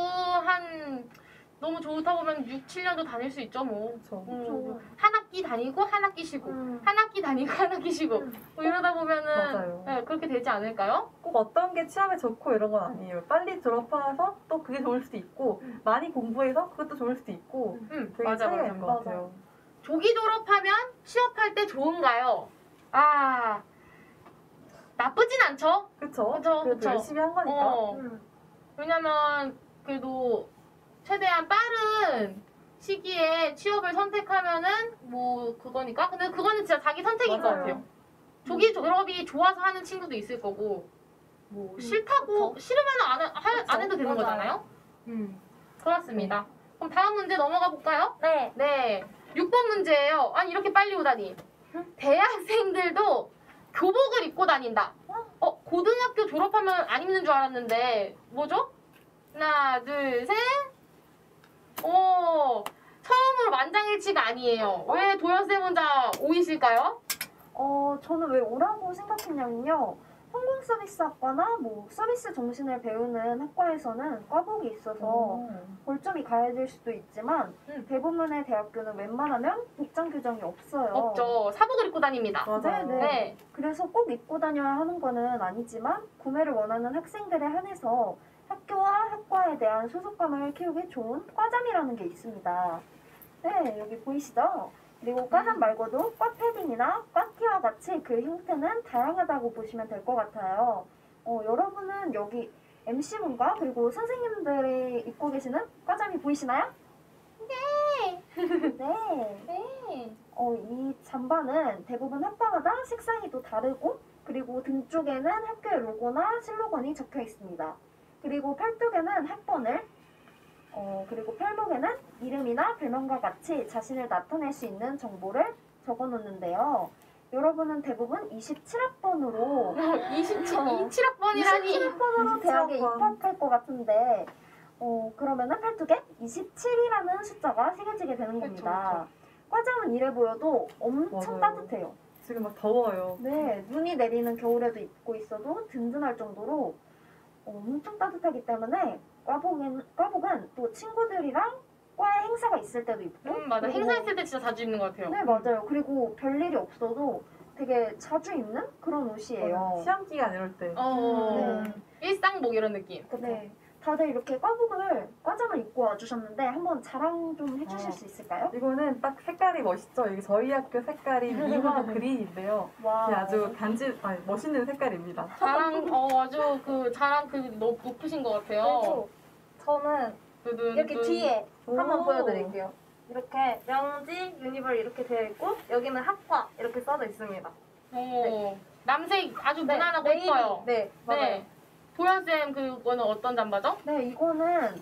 너무 좋다 보면 6, 7년도 다닐 수 있죠, 뭐. 그렇죠. 한 학기 다니고 한 학기 쉬고 한 학기 다니고 한 학기 쉬고 뭐 이러다 보면은 맞아요. 네, 그렇게 되지 않을까요? 꼭 어떤 게 취업에 좋고 이런 건 아니에요. 빨리 졸업해서 또 그게 좋을 수도 있고 많이 공부해서 그것도 좋을 수도 있고 되게 맞아, 차이가 맞아. 있는 것 같아요. 조기 졸업하면 취업할 때 좋은가요? 나쁘진 않죠? 그쵸? 그쵸, 그래도 그쵸. 열심히 한 거니까. 왜냐면 그래도 최대한 빠른 시기에 취업을 선택하면은 뭐 그거니까. 근데 그거는 진짜 자기 선택인 것 맞아요. 같아요. 조기 졸업이 좋아서 하는 친구도 있을 거고 뭐 싫다고 싫으면 안 해도 되는 맞아요. 거잖아요. 그렇습니다. 그럼 다음 문제 넘어가 볼까요? 네. 네. 6번 문제예요. 아니 이렇게 빨리 오다니. 대학생들도 교복을 입고 다닌다. 고등학교 졸업하면 안 입는 줄 알았는데 뭐죠? 하나, 둘, 셋. 오, 처음으로 만장일치가 아니에요. 왜 도연쌤 혼자 O이실까요? 저는 왜 오라고 생각했냐면요. 항공서비스학과나 뭐 서비스 정신을 배우는 학과에서는 과목이 있어서 벌점이 가해질 수도 있지만 대부분의 대학교는 웬만하면 복장 규정이 없어요. 없죠. 사복을 입고 다닙니다. 맞아요. 네. 네. 그래서 꼭 입고 다녀야 하는 거는 아니지만 구매를 원하는 학생들에 한해서 학교와 학과에 대한 소속감을 키우기 좋은 과잠이라는 게 있습니다. 네, 여기 보이시죠? 그리고 과잠 말고도 과 패딩이나 과티와 같이 그 형태는 다양하다고 보시면 될 것 같아요. 여러분은 여기 MC분과 그리고 선생님들이 입고 계시는 과잠이 보이시나요? 네. 네. 네. 이 잠바는 대부분 학과마다 색상이 또 다르고 그리고 등 쪽에는 학교의 로고나 슬로건이 적혀 있습니다. 그리고 팔뚝에는 학번을 그리고 팔목에는 이름이나 별명과 같이 자신을 나타낼 수 있는 정보를 적어 놓는데요. 여러분은 대부분 27학번으로 27학번이라니. 27학번으로 대학에 27학번. 입학할 것 같은데 그러면은 팔뚝에 27이라는 숫자가 새겨지게 되는 겁니다. 과잠은 이래 보여도 엄청 맞아요. 따뜻해요. 지금 막 더워요. 네, 눈이 내리는 겨울에도 입고 있어도 든든할 정도로 엄청 따뜻하기 때문에 과복은 또 친구들이랑 과에 행사가 있을 때도 입고 맞아. 그리고- 행사했을 때 진짜 자주 입는 것 같아요. 네, 맞아요. 그리고 별일이 없어도 되게 자주 입는 그런 옷이에요. 시험 기간 이럴 때. 네. 일상복 이런 느낌. 네. 다들 이렇게 과잠을 입고 와주셨는데 한번 자랑 좀 해주실 수 있을까요? 이거는 딱 색깔이 멋있죠. 이게 저희 학교 색깔이 미화 그린인데요. 와, 이게 아주 멋있는 색깔입니다. 자랑 높으신 것 같아요. 그리고 저는 이렇게 뒤에 한번 오. 보여드릴게요. 이렇게 명지, 유니벌 이렇게 되어 있고 여기는 학과 이렇게 써져 있습니다. 오, 남색 아주 네, 무난하고 네이비. 예뻐요. 네, 맞아요. 네. 도연쌤 그거는 어떤 잠바죠? 네, 이거는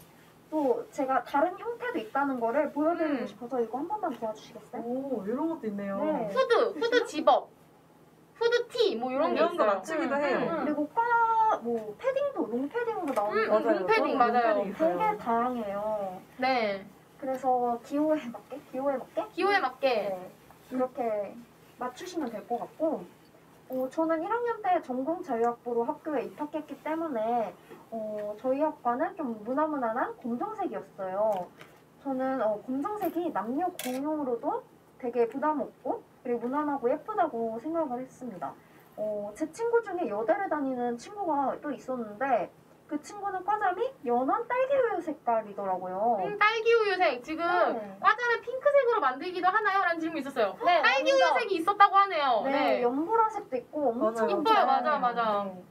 또 제가 다른 형태도 있다는 거를 보여드리고 음. 싶어서 이거 한 번만 도와주시겠어요? 오, 이런 것도 있네요. 네. 후드 집업, 후드티 뭐 이런 게 이런 거 있어요. 맞추기도 해요. 그리고 뭐 패딩도 롱패딩으로 나오는 거 맞아요. 롱패딩 저는 맞아요. 롱패딩 있어요. 되게 다양해요. 네. 그래서 기호에 맞게 기호에 맞게. 네, 이렇게 맞추시면 될 것 같고 저는 1학년 때 전공자유학부로 학교에 입학했기 때문에 저희 학과는 좀 무난무난한 검정색이었어요. 저는 검정색이 남녀 공용으로도 되게 부담 없고 그리고 무난하고 예쁘다고 생각을 했습니다. 제 친구 중에 여대를 다니는 친구가 또 있었는데 그 친구는 과잠이 연한 딸기우유 색깔이더라고요. 딸기우유색 지금 네. 과자를 핑크색으로 만들기도 하나요? 라는 질문이 있었어요. 네, 딸기우유색이 있었다고 하네요. 네, 연보라색도 있고 엄청 맞아요. 이뻐요. 다양해요. 맞아. 네.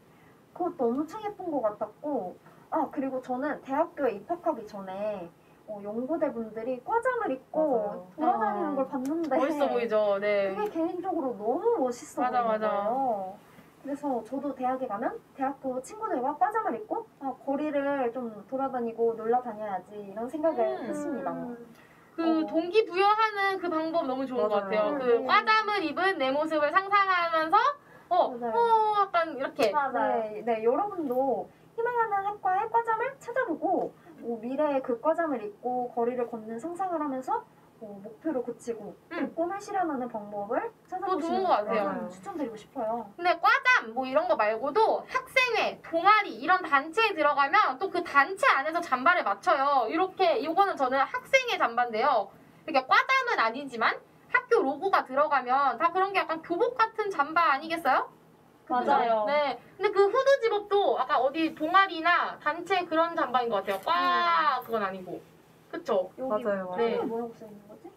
그것도 엄청 예쁜 것 같았고 그리고 저는 대학교에 입학하기 전에 연고대 분들이 과잠을 입고 맞아요. 돌아다니는 걸 봤는데 멋있어 보이죠. 네. 그게 개인적으로 너무 멋있어 맞아, 보이는 맞아. 거예요. 그래서 저도 대학에 가면 대학교 친구들과 과잠을 입고 거리를 좀 돌아다니고 놀러 다녀야지 이런 생각을 했습니다. 그 동기부여하는 그 방법 너무 좋은 것 맞아요. 같아요. 그 네. 과잠을 입은 내 모습을 상상하면서 맞아요. 약간 이렇게 맞아요. 네, 여러분도 희망하는 학과의 과잠을 찾아보고 미래의 그 과잠을 입고 거리를 걷는 상상을 하면서 목표를 고치고 그 꿈을 실현하는 방법을 좋은 찾아보시는 것 같아요. 맞아요. 추천드리고 싶어요. 근데 과잠 뭐 이런 거 말고도 학생회, 동아리 이런 단체에 들어가면 또 그 단체 안에서 잠바를 맞춰요. 이거는 저는 학생회 잠바인데요. 그러니까 과잠은 아니지만 학교 로고가 들어가면 다 그런 게 약간 교복 같은 잠바 아니겠어요? 그죠? 맞아요. 네. 근데 그 후드 집업도 아까 어디 동아리나 단체 그런 잠바인 것 같아요. 그건 아니고. 그쵸? 여기 맞아요. 네. 네. 뭐라고 써 있는 거지?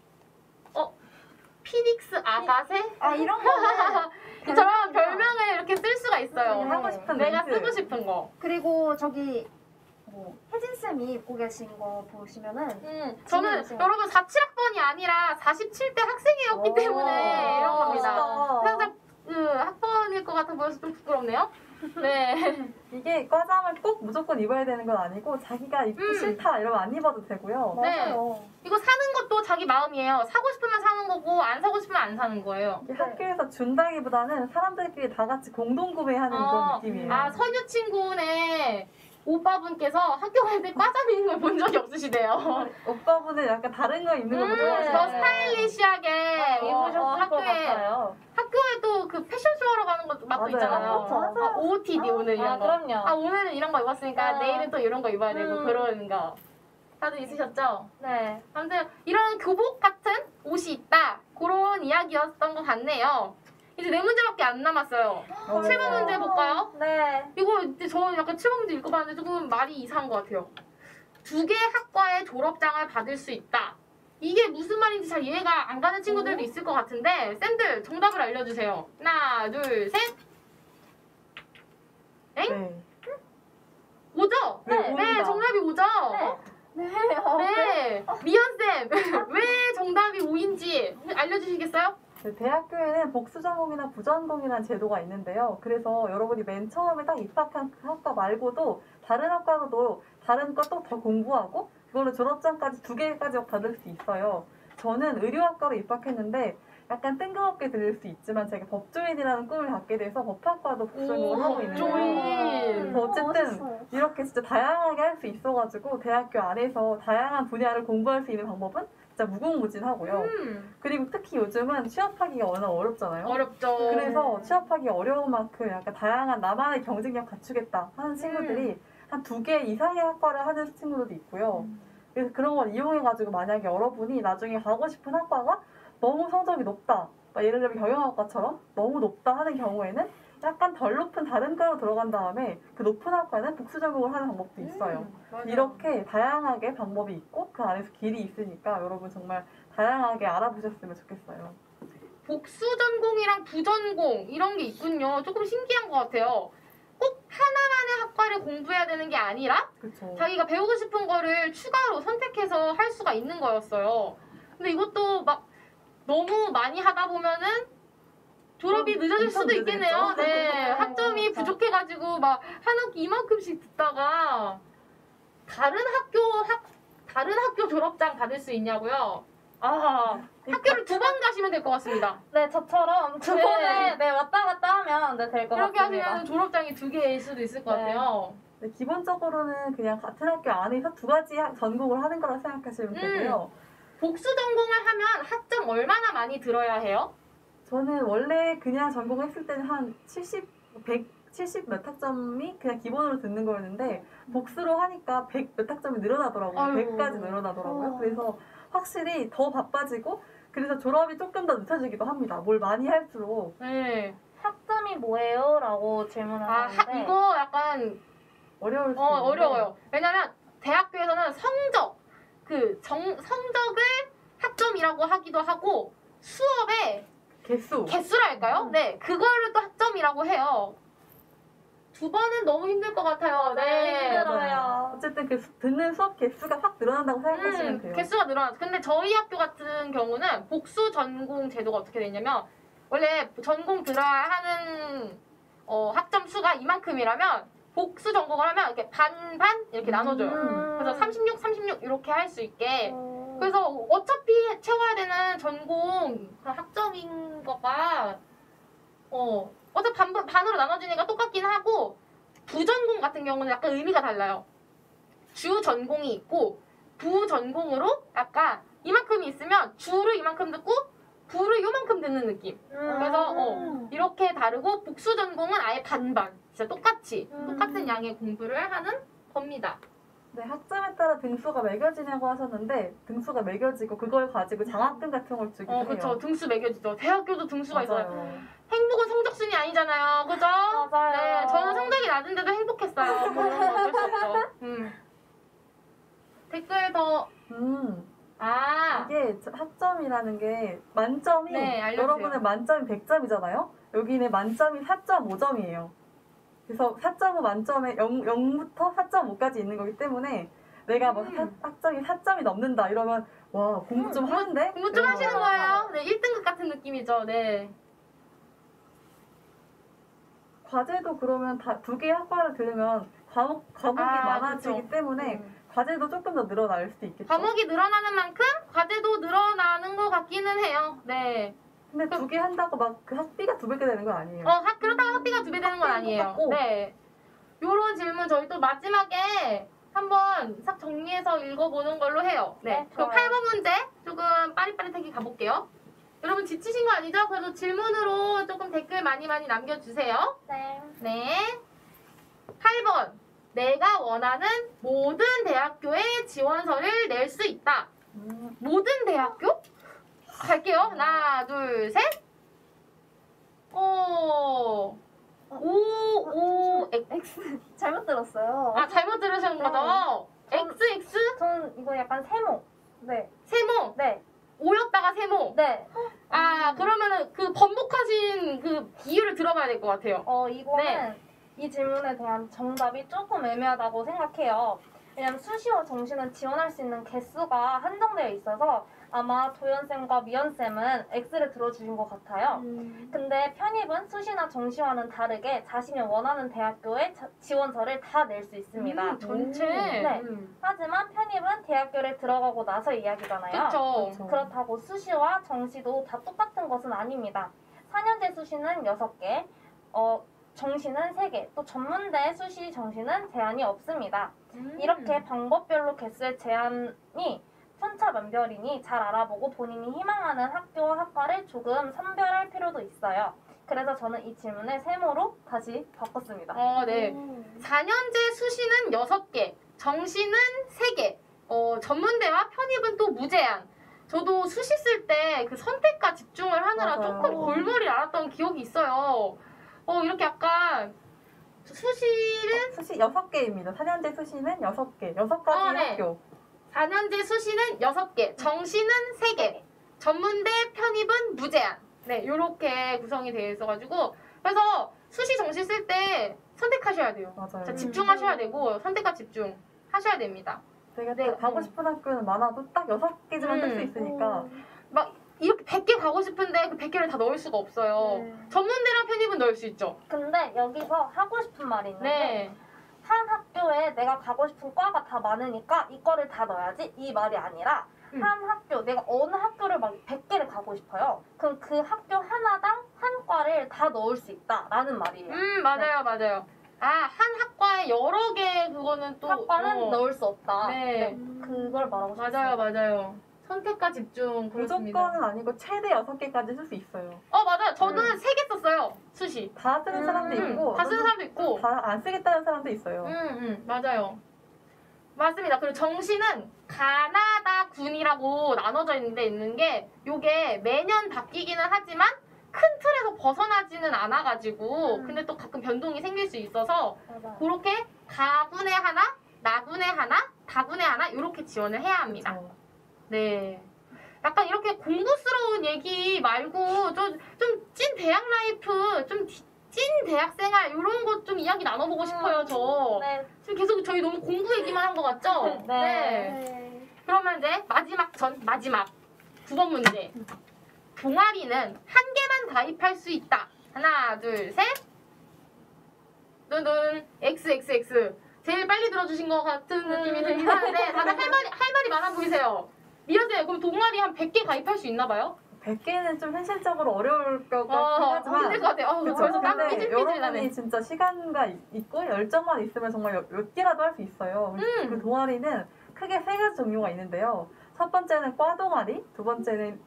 피닉스 아가새? 이런 거는 저런 별명을 이렇게 쓸 수가 있어요. 네. 하고 싶은 내가 멘트. 쓰고 싶은 거. 그리고 저기 혜진 쌤이 입고 계신 거 보시면은 저는 지금 여러분 47학번이 아니라 47대 학생이었기 오, 때문에 이런 겁니다. 멋있다. 항상 학번일 것 같아 보여서 좀 부끄럽네요. 네. 이게 과잠을 꼭 무조건 입어야 되는 건 아니고 자기가 입기 싫다 이러면 안 입어도 되고요. 네. 맞아요. 이거 사는 것도 자기 마음이에요. 사고 싶으면 사는 거고 안 사고 싶으면 안 사는 거예요. 이게 학교에서 준다기보다는 사람들끼리 다 같이 공동 구매하는 그런 느낌이에요. 선유 친구네. 오빠분께서 학교 갈 때 과잠 입는 걸 본 적이 없으시대요. 오빠분은 약간 다른 거 입는 거 보고 더 스타일리시하게 입으셔서 학교에 또 그 패션쇼 하러 가는 것도 맛도 맞아요. 있잖아요. 맞아. OOTD 오늘 이런 거. 그럼요. 오늘은 이런 거 입었으니까 내일은 또 이런 거 입어야 되고 음. 그런 거. 다들 있으셨죠? 네. 아무튼 이런 교복 같은 옷이 있다. 그런 이야기였던 것 같네요. 이제 4문제밖에 안 남았어요. 7번 문제 볼까요? 네. 이거 이제 저 약간 7번 문제 읽어봤는데 조금 말이 이상한 것 같아요. 2개 학과의 졸업장을 받을 수 있다. 이게 무슨 말인지 잘 이해가 안 가는 친구들도 있을 것 같은데 쌤들 정답을 알려주세요. 하나, 둘, 셋. 네. 오죠? 네, 네, 오입니다. 정답이 오죠? 네. 네. 미연쌤, 왜 정답이 5인지 알려주시겠어요? 네, 대학교에는 복수전공이나 부전공이라는 제도가 있는데요. 그래서 여러분이 맨 처음에 딱 입학한 그 학과 말고도 다른 학과로도 다른 거 또 더 공부하고 그걸로 졸업장까지 2개까지 받을 수 있어요. 저는 의료학과로 입학했는데 약간 뜬금없게 들릴 수 있지만 제가 법조인이라는 꿈을 갖게 돼서 법학과도 복수전공을 하고 있는 거예요. 법조인. 어쨌든 이렇게 진짜 다양하게 할 수 있어가지고 대학교 안에서 다양한 분야를 공부할 수 있는 방법은 진짜 무궁무진하고요. 그리고 특히 요즘은 취업하기가 워낙 어렵잖아요. 어렵죠. 그래서 취업하기 어려운 만큼 약간 다양한 나만의 경쟁력 갖추겠다 하는 친구들이 한 2개 이상의 학과를 하는 친구들도 있고요. 그래서 그런 걸 이용해가지고 만약에 여러분이 나중에 가고 싶은 학과가 너무 성적이 높다. 예를 들면 경영학과처럼 너무 높다 하는 경우에는 약간 덜 높은 다른 과로 들어간 다음에 그 높은 학과는 복수 전공을 하는 방법도 있어요. 맞아요. 이렇게 다양하게 방법이 있고 그 안에서 길이 있으니까 여러분 정말 다양하게 알아보셨으면 좋겠어요. 복수 전공이랑 부전공 이런 게 있군요. 조금 신기한 것 같아요. 꼭 하나만의 학과를 공부해야 되는 게 아니라 그렇죠. 자기가 배우고 싶은 거를 추가로 선택해서 할 수가 있는 거였어요. 근데 이것도 막 너무 많이 하다 보면은 졸업이 늦어질 엄청 수도 있겠네요. 늦어지겠죠? 네, 학점이 그렇죠. 부족해가지고 막 한 학기 이만큼씩 듣다가 다른 학교 졸업장 받을 수 있냐고요? 학교를 2번 가시면 될 것 같습니다. 네, 저처럼 두 네. 번에 네, 왔다 갔다 하면 네, 될 것 그렇게 같습니다. 하시면 졸업장이 2개일 수도 있을 것 네. 같아요. 네, 기본적으로는 그냥 같은 학교 안에서 2가지 전공을 하는 거라 생각하시면 되고요. 복수 전공을 하면 학점 얼마나 많이 들어야 해요? 저는 원래 그냥 전공했을 때는 한 70 몇 학점이 그냥 기본으로 듣는 거였는데 복수로 하니까 100 몇 학점이 늘어나더라고요. 아이고. 100까지 늘어나더라고요. 어. 그래서 확실히 더 바빠지고 그래서 졸업이 조금 더 늦춰지기도 합니다. 뭘 많이 할수록. 네. 학점이 뭐예요? 라고 질문하셨는데 이거 약간 어려울 수 있는데 어려워요. 왜냐면 대학교에서는 성적을 학점이라고 하기도 하고 수업의 개수랄까요? 네, 그거를 또 학점이라고 해요. 2번은 너무 힘들 것 같아요. 네. 힘들어요. 어쨌든 그 듣는 수업 개수가 확 늘어난다고 생각하시면 돼요. 개수가 늘어났어. 근데 저희 학교 같은 경우는 복수 전공 제도가 어떻게 되냐면 원래 전공 들어야 하는 학점 수가 이만큼이라면 복수 전공을 하면 이렇게 반반 이렇게 나눠줘요. 그래서 36 이렇게 할 수 있게. 그래서 어차피 채워야 되는 전공 학점인 거가 어차피 반으로 나눠지니까 똑같긴 하고 부전공 같은 경우는 약간 의미가 달라요. 주 전공이 있고 부전공으로 약간 이만큼이 있으면 주를 이만큼 듣고 부를 요만큼 듣는 느낌. 그래서 이렇게 다르고 복수 전공은 아예 반반. 진짜 똑같은 양의 공부를 하는 겁니다. 네, 학점에 따라 등수가 매겨지냐고 하셨는데 등수가 매겨지고 그걸 가지고 장학금 같은 걸 주기도 해요. 그렇죠. 등수 매겨지죠. 대학교도 등수가 있어요. 맞아요. 행복은 성적순이 아니잖아요. 그죠? 맞아요. 네, 저는 성적이 낮은데도 행복했어요. 뭐 어쩔 수 없죠. 댓글 더 이게 학점이라는 게 만점이 네, 알려주세요. 여러분의 만점이 100점이잖아요. 여기는 만점이 4.5점이에요. 그래서 4.5 만점에 0부터 4.5까지 있는 거기 때문에 내가 뭐 학점이 4점이 넘는다 이러면 와 공부 좀 하는데? 공부 좀 이런 하시는 거예요. 네, 1등급 같은 느낌이죠. 네. 과제도 그러면 다 2개의 학과를 들으면 과목이 많아지기 그쵸. 때문에 과제도 조금 더 늘어날 수도 있겠죠. 과목이 늘어나는 만큼 과제도 늘어나는 것 같기는 해요. 네. 근데 2개 한다고 막 그 학비가 2배가 되는 건 아니에요. 그렇다고 학비가 2배 되는 건 아니에요. 똑같고. 네. 요런 질문 저희 또 마지막에 한번 싹 정리해서 읽어보는 걸로 해요. 네. 네, 그럼 좋아요. 8번 문제 조금 빠릿빠릿하게 가볼게요. 여러분 지치신 거 아니죠? 그래도 질문으로 조금 댓글 많이 남겨주세요. 네. 네. 8번. 내가 원하는 모든 대학교에 지원서를 낼 수 있다. 모든 대학교? 갈게요. 하나, 둘, 셋. X 잘못 들었어요. 아, 잘못 들으신 거죠? XX? 전 이거 약간 세모. 네. 세모. 네. 오였다가 세모. 네. 아, 그러면은 그 번복하신 그 비율을 들어봐야 될 것 같아요. 이거는 네. 이 질문에 대한 정답이 조금 애매하다고 생각해요. 왜냐면 수시와 정시는 지원할 수 있는 개수가 한정되어 있어서 아마 도연쌤과 미연쌤은 X를 들어주신 것 같아요. 근데 편입은 수시나 정시와는 다르게 자신이 원하는 대학교에 지원서를 다 낼 수 있습니다. 전체. 네. 하지만 편입은 대학교를 들어가고 나서 이야기잖아요. 그쵸. 그렇다고 수시와 정시도 다 똑같은 것은 아닙니다. 4년제 수시는 6개, 정시는 3개, 또 전문대 수시 정시는 제한이 없습니다. 이렇게 방법별로 개수의 제한이 천차만별이니 잘 알아보고 본인이 희망하는 학교와 학과를 조금 선별할 필요도 있어요. 그래서 저는 이 질문을 세모로 다시 바꿨습니다. 네. 4년제 수시는 6개, 정시는 3개, 전문대와 편입은 또 무제한. 저도 수시 쓸 때 그 선택과 집중을 하느라 맞아요. 조금 골머리 앓았던 기억이 있어요. 이렇게 약간 수시를 수시 6개입니다. 4년제 수시는 6개, 6가지 네. 학교. 4년제 수시는 6개, 정시는 3개, 전문대 편입은 무제한. 네, 요렇게 구성이 되어 있어가지고 그래서 수시 정시 쓸 때 선택하셔야 돼요. 맞아요. 자, 집중하셔야 되고 선택과 집중 하셔야 됩니다. 되게 네. 가고 싶은 학교는 많아도 딱 6개지만 쓸 수 있으니까 막 이렇게 100개 가고 싶은데 그 100개를 다 넣을 수가 없어요. 전문대랑 편입은 넣을 수 있죠. 근데 여기서 하고 싶은 말이 있는데 네. 한 학교에 내가 가고 싶은 과가 다 많으니까 이과를 다 넣어야지 이 말이 아니라 한 학교, 내가 어느 학교를 막 100개를 가고 싶어요. 그럼 그 학교 하나당 한 과를 다 넣을 수 있다라는 말이에요. 맞아요. 아, 한 학과에 여러 개 그거는 또 학과는 넣을 수 없다. 네. 그걸 말하고 싶어요. 맞아요. 선택과 집중 그렇습니다. 무조건은 아니고 최대 6개까지 쓸 수 있어요. 맞아요. 저는 3개 썼어요. 수시. 다 쓰는 사람도 있고 다 쓰는 사람도 있고. 다 안 쓰겠다는 사람도 있어요. 맞아요. 맞습니다. 그리고 정시는 가나다 군이라고 나눠져 있는 게 요게 매년 바뀌기는 하지만 큰 틀에서 벗어나지는 않아가지고 근데 또 가끔 변동이 생길 수 있어서 맞아요. 그렇게 가군에 하나, 나군에 하나, 다군에 하나 이렇게 지원을 해야 합니다. 그렇죠. 네. 약간 이렇게 공부스러운 얘기 말고 좀 찐 대학 라이프, 좀 찐 대학 생활 이런 것 좀 이야기 나눠보고 싶어요, 저. 네. 지금 계속 저희 너무 공부 얘기만 한 것 같죠? 네. 그러면 이제 마지막 9번 문제. 동아리는 한 개만 가입할 수 있다. 하나, 둘, 셋. 눈 XXX. 제일 빨리 들어주신 것 같은 느낌이 들긴 하는데 다들 할 말이 많아 보이세요. 미연쌤, 그럼 동아리 한 100개 가입할 수 있나 봐요? 100개는 좀 현실적으로 어려울 것 같긴 하지만 힘들 것 같아요. 그쵸? 벌써 땀 근데 삐질삐질나네. 여러분이 진짜 시간과 있고 열정만 있으면 정말 몇 개라도 할 수 있어요. 그 동아리는 크게 3가지 종류가 있는데요. 첫 번째는 과 동아리, 두 번째는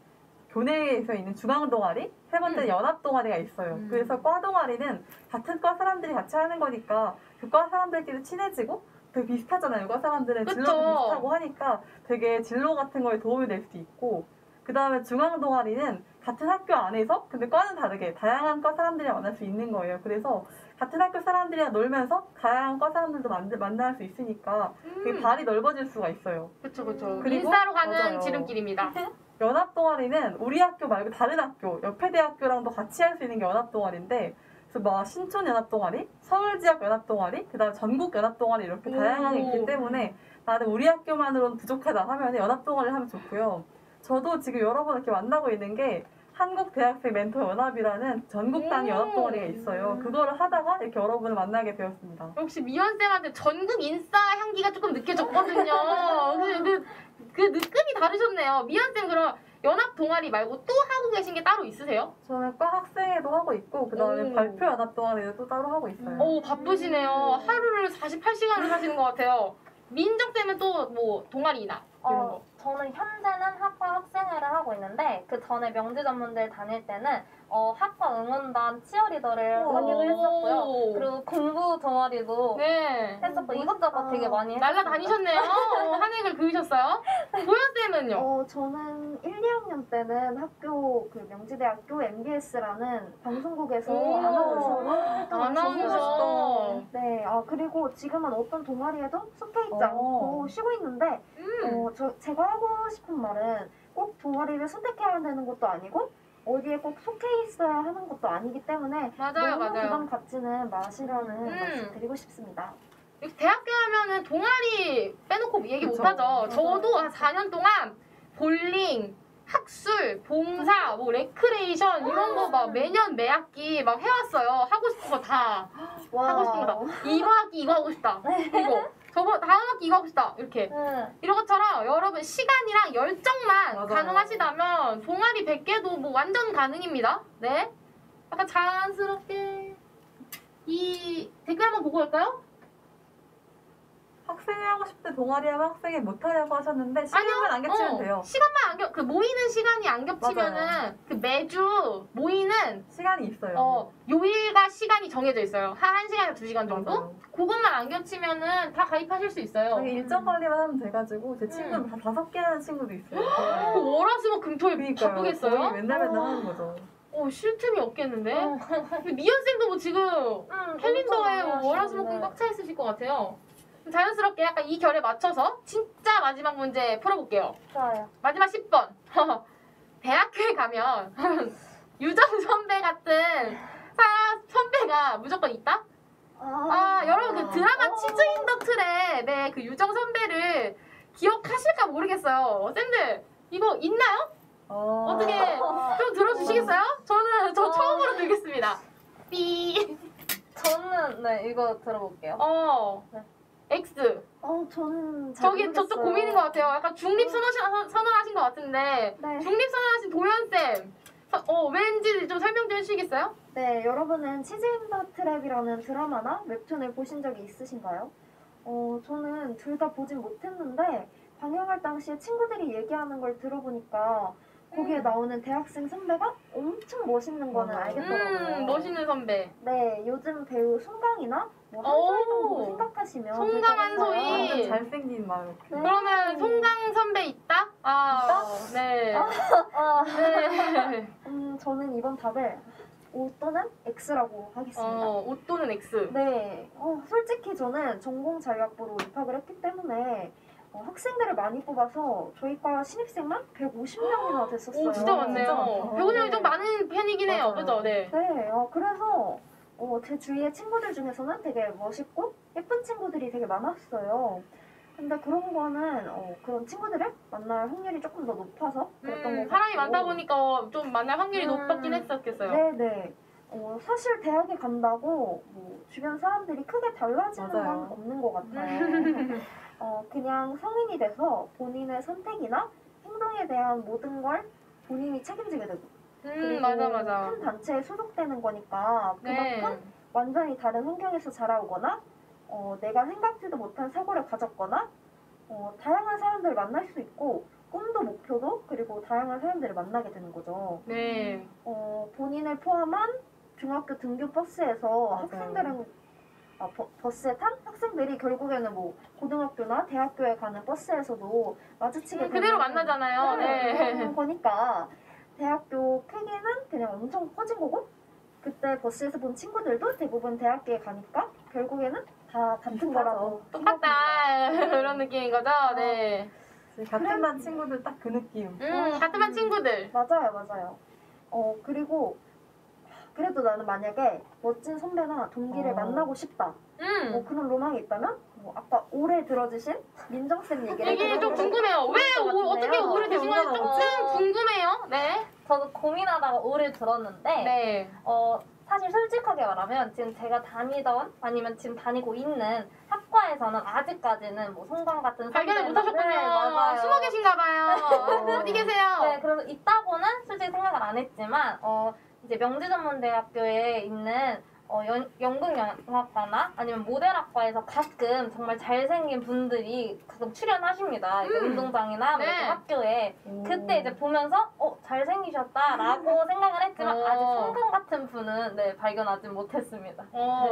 교내에서 있는 중앙 동아리, 세 번째는 연합 동아리가 있어요. 그래서 과 동아리는 같은 과 사람들이 같이 하는 거니까 그 과 사람들끼리 친해지고 되게 비슷하잖아요. 과 사람들은 그쵸. 진로도 비슷하고 하니까 되게 진로 같은 거에 도움이 될 수도 있고 그 다음에 중앙 동아리는 같은 학교 안에서 근데 과는 다르게 다양한 과 사람들이 만날 수 있는 거예요. 그래서 같은 학교 사람들이랑 놀면서 다양한 과 사람들도 만날 수 있으니까 되게 발이 넓어질 수가 있어요. 그쵸. 그리고- 인싸로 가는 맞아요. 지름길입니다. 연합 동아리는 우리 학교 말고 다른 학교, 옆에 대학교랑도 같이 할 수 있는 게 연합 동아리인데 그래서 막 신촌 연합 동아리, 서울 지역 연합 동아리, 그다음 전국 연합 동아리 이렇게 다양하게 있기 때문에 나는 우리 학교만으로는 부족하다 하면 연합 동아리를 하면 좋고요. 저도 지금 여러분 이렇게 만나고 있는 게 한국 대학생 멘토 연합이라는 전국 단위 연합 동아리가 있어요. 그거를 하다가 이렇게 여러분을 만나게 되었습니다. 역시 미연쌤한테 전국 인싸 향기가 조금 느껴졌거든요. 그 느낌이 다르셨네요. 미연쌤 그럼 연합 동아리 말고 또 하고 계신 게 따로 있으세요? 저는 과 학생회도 하고 있고 그다음에 오. 발표 연합 동아리도 또 따로 하고 있어요. 오, 바쁘시네요. 하루를 48시간을 하시는 것 같아요. 민정쌤은 또 뭐 동아리나 이런 거. 저는 현재는 학과 학생회를 하고 있는데 그 전에 명지 전문대 다닐 때는 학과 응원단 치어리더를 하기도 했었고요. 그리고 공부 동아리도 네. 했었고 이것저것 되게 많이 했었어요. 날라다니셨네요. 한획을 그으셨어요. 도현쌤은요? 저는 1, 2학년 때는 학교 그 명지대학교 MBS라는 방송국에서 오. 아나운서로 활동을 아나운서. 네, 그리고 지금은 어떤 동아리에도 속해 있지 오. 않고 쉬고 있는데 제가 하고 싶은 말은 꼭 동아리를 선택해야 되는 것도 아니고 어디에 꼭 속해 있어야 하는 것도 아니기 때문에 맞아요, 너무 맞아요. 부담 갖지는 마시라는 말씀 드리고 싶습니다. 대학교 하면은 동아리 빼놓고 얘기 그쵸. 못하죠. 저도 한 4년 동안 볼링, 학술, 봉사, 뭐 레크레이션 이런 거 막 매년 매학기 막 해왔어요. 하고 싶은 거 다. 하고 싶은 거 다. 이번 학기 이거 하고 싶다. 이거. 저번 다음 학기 이거 하고 싶다. 이렇게. 이런 것처럼 여러분 시간이랑 열정만 맞아요. 가능하시다면 동아리 100개도 뭐 완전 가능입니다. 네. 약간 자연스럽게 이 댓글 한번 보고 갈까요? 학생회 하고 싶을 때 동아리 하면 학생회 못하냐고 하셨는데 시간만 안 겹치면 돼요. 시간만 안 겹, 그 모이는 시간이 안 겹치면은 그 매주 모이는 시간이 있어요. 요일과 시간이 정해져 있어요. 한 1시간에서 2시간 정도? 맞아요. 그것만 안 겹치면은 다 가입하실 수 있어요. 자기 일정 관리만 하면 돼가지고 제 친구는 다 5개 하는 친구도 있어요. 그 월화수목금토일 그러니까요. 바쁘겠어요? 거의 맨날 하는 거죠. 쉴 틈이 없겠는데? 근데 미연쌤도 뭐 지금 캘린더에 월화수목금 꽉 차 있으실 것 같아요. 자연스럽게 약간 이 결에 맞춰서 진짜 마지막 문제 풀어볼게요. 좋아요. 마지막 10번. 대학교에 가면 유정 선배 같은 선배가 무조건 있다? 여러분 그 드라마 치즈 인 더 트랩의 그 유정 선배를 기억하실까 모르겠어요. 쌤들 이거 있나요? 어떻게 좀 들어주시겠어요? 저 처음으로 들겠습니다. 삐. 저는 이거 들어볼게요. X. 저는 잘 저기 모르겠어요. 저쪽 고민인 것 같아요. 약간 중립 선언하신 것 같은데 네. 중립 선언하신 도현쌤 왠지 좀 설명 좀 해주시겠어요? 네, 여러분은 치즈 인더 트랩이라는 드라마나 웹툰을 보신 적이 있으신가요? 저는 둘 다 보진 못했는데 방영할 당시에 친구들이 얘기하는 걸 들어보니까 거기에 나오는 대학생 선배가 엄청 멋있는 거는 알겠더라고요. 멋있는 선배. 네, 요즘 배우 송강이나 한소희 정도 생각하시면 송강, 될 것 한소희. 같아요. 완전 잘생긴 말. 네. 그러면 송강 선배 있다? 네. 네. 저는 이번 답을 O 또는 X라고 하겠습니다. 옷 또는 X. 네, 솔직히 저는 전공자유학부로 입학을 했기 때문에 학생들을 많이 뽑아서 저희과 신입생만 150명이나 됐었어요. 오, 진짜 많네요. 150명이 좀 많은 편이긴 해요. 맞아요. 그죠? 네. 네, 그래서 제 주위의 친구들 중에서는 되게 멋있고 예쁜 친구들이 되게 많았어요. 근데 그런 거는 그런 친구들을 만날 확률이 조금 더 높아서 그랬던 것 같고 사람이 많다 보니까 좀 만날 확률이 음. 높았긴 했었겠어요. 네네. 사실 대학에 간다고 뭐 주변 사람들이 크게 달라지는 건 맞아요. 없는 것 같아요. 그냥 성인이 돼서 본인의 선택이나 행동에 대한 모든 걸 본인이 책임지게 되고 그리고 맞아. 큰 단체에 소속되는 거니까 네. 그만큼 완전히 다른 환경에서 자라오거나 내가 생각지도 못한 사고를 가졌거나 다양한 사람들을 만날 수 있고 꿈도 목표도 그리고 다양한 사람들을 만나게 되는 거죠. 네. 본인을 포함한 중학교 등교 버스에서 맞아요. 학생들은 버스에 탄 학생들이 결국에는 뭐 고등학교나 대학교에 가는 버스에서도 마주치게 그대로 만나잖아요. 네. 그런 거니까 대학교 크기는 그냥 엄청 커진 거고 그때 버스에서 본 친구들도 대부분 대학교에 가니까 결국에는 다 같은 거라고 똑같다. 이런 느낌인 거죠? 네. 같은 반 친구들 딱 그 느낌. 같은 반 친구들. 맞아요. 그리고 그래도 나는 만약에 멋진 선배나 동기를 만나고 싶다. 그런 로망이 있다면 아까 오래 들어주신 민정쌤 얘기를 이게 좀 들어보고 궁금해요. 왜 싶을 것 어떻게 같은데요. 오래 되신 건지 조금 궁금해요. 네. 저도 고민하다가 오를 들었는데 네. 사실 솔직하게 말하면 지금 제가 다니던 아니면 지금 다니고 있는 학과에서는 아직까지는 뭐 송강 같은 발견을 못 선배나- 하셨군요. 네, 맞아요. 숨어 계신 바쁘신가 봐요. 어디 계세요? 네, 그래서 있다고는 솔직히 생각을 안 했지만 이제 명지전문대학교에 있는 연극영화과나 아니면 모델학과에서 가끔 정말 잘생긴 분들이 가끔 출연하십니다. 이제 운동장이나 뭐 네. 이렇게 학교에. 그때 이제 보면서 잘생기셨다라고 생각을 했지만 아직 성강 같은 분은 네, 발견하지 못했습니다.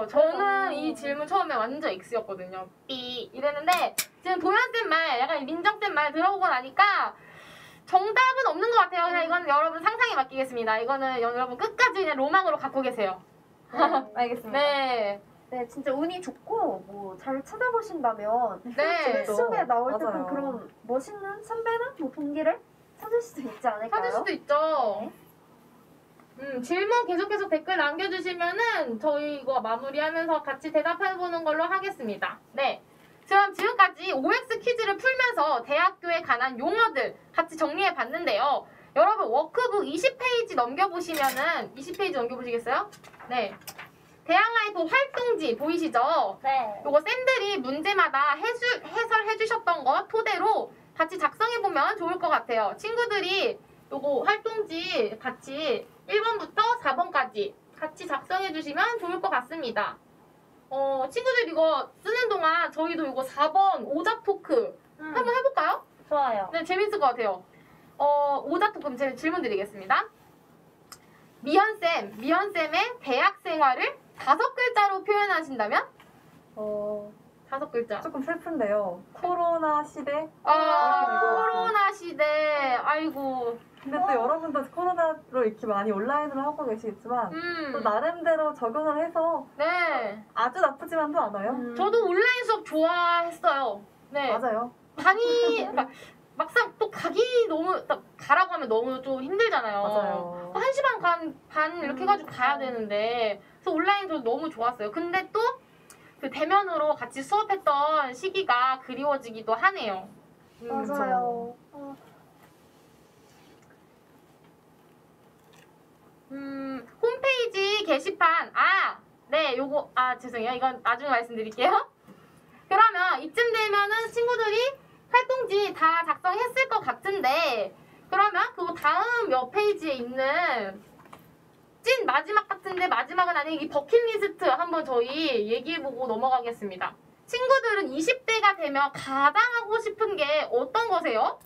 저는 이 질문 처음에 완전 X였거든요. 삐 이랬는데 지금 도현쌤 말, 약간 민정쌤 말 들어보고 나니까 정답은 없는 것 같아요. 그냥 이건 여러분 상상에 맡기겠습니다. 이거는 여러분 끝까지 그냥 로망으로 갖고 계세요. 알겠습니다. 네. 네, 진짜 운이 좋고 뭐 잘 찾아보신다면 네. 수업에 나올 때 맞아요. 그런 멋있는 선배나 뭐 동기를 찾을 수도 있지 않을까요? 찾을 수도 있죠. 질문 계속 댓글 남겨주시면은 저희 이거 마무리하면서 같이 대답해보는 걸로 하겠습니다. 네. 그럼 지금까지 OX 퀴즈를 풀면서 대학교에 관한 용어들 같이 정리해봤는데요. 여러분 워크북 20페이지 넘겨보시면은 20페이지 넘겨보시겠어요? 네. 대학라이프 활동지 보이시죠? 네. 요거 쌤들이 문제마다 해설해주셨던 거 토대로 같이 작성해보면 좋을 것 같아요. 친구들이 요거 활동지 같이 1번부터 4번까지 같이 작성해주시면 좋을 것 같습니다. 친구들 이거 쓰는 동안 저희도 이거 4번 오답 토크 한번 해볼까요? 좋아요. 네, 재밌을 것 같아요. 오답 토크 제가 질문 드리겠습니다. 미연쌤의 대학 생활을 5글자로 표현하신다면? 5글자. 조금 슬픈데요. 코로나 시대? 코로나 시대. 아이고. 근데 또 여러분도 코로나로 이렇게 많이 온라인으로 하고 계시겠지만 또 나름대로 적용을 해서 네. 아주 나쁘지만도 않아요. 저도 온라인 수업 좋아했어요. 네. 맞아요. 그러니까 막상 또 가라고 하면 너무 좀 힘들잖아요. 맞아요. 1시간 반 이렇게 해가지고 가야 되는데. 그래서 온라인 저도 너무 좋았어요. 근데 또 그 대면으로 같이 수업했던 시기가 그리워지기도 하네요. 맞아요. 홈페이지 게시판. 네, 요거, 죄송해요. 이건 나중에 말씀드릴게요. 그러면 이쯤 되면은 친구들이 활동지 다 작성했을 것 같은데, 그러면 그 다음 몇 페이지에 있는 찐 마지막 같은데 마지막은 아닌 이 버킷리스트 한번 저희 얘기해보고 넘어가겠습니다. 친구들은 20대가 되면 가장 하고 싶은 게 어떤 거세요?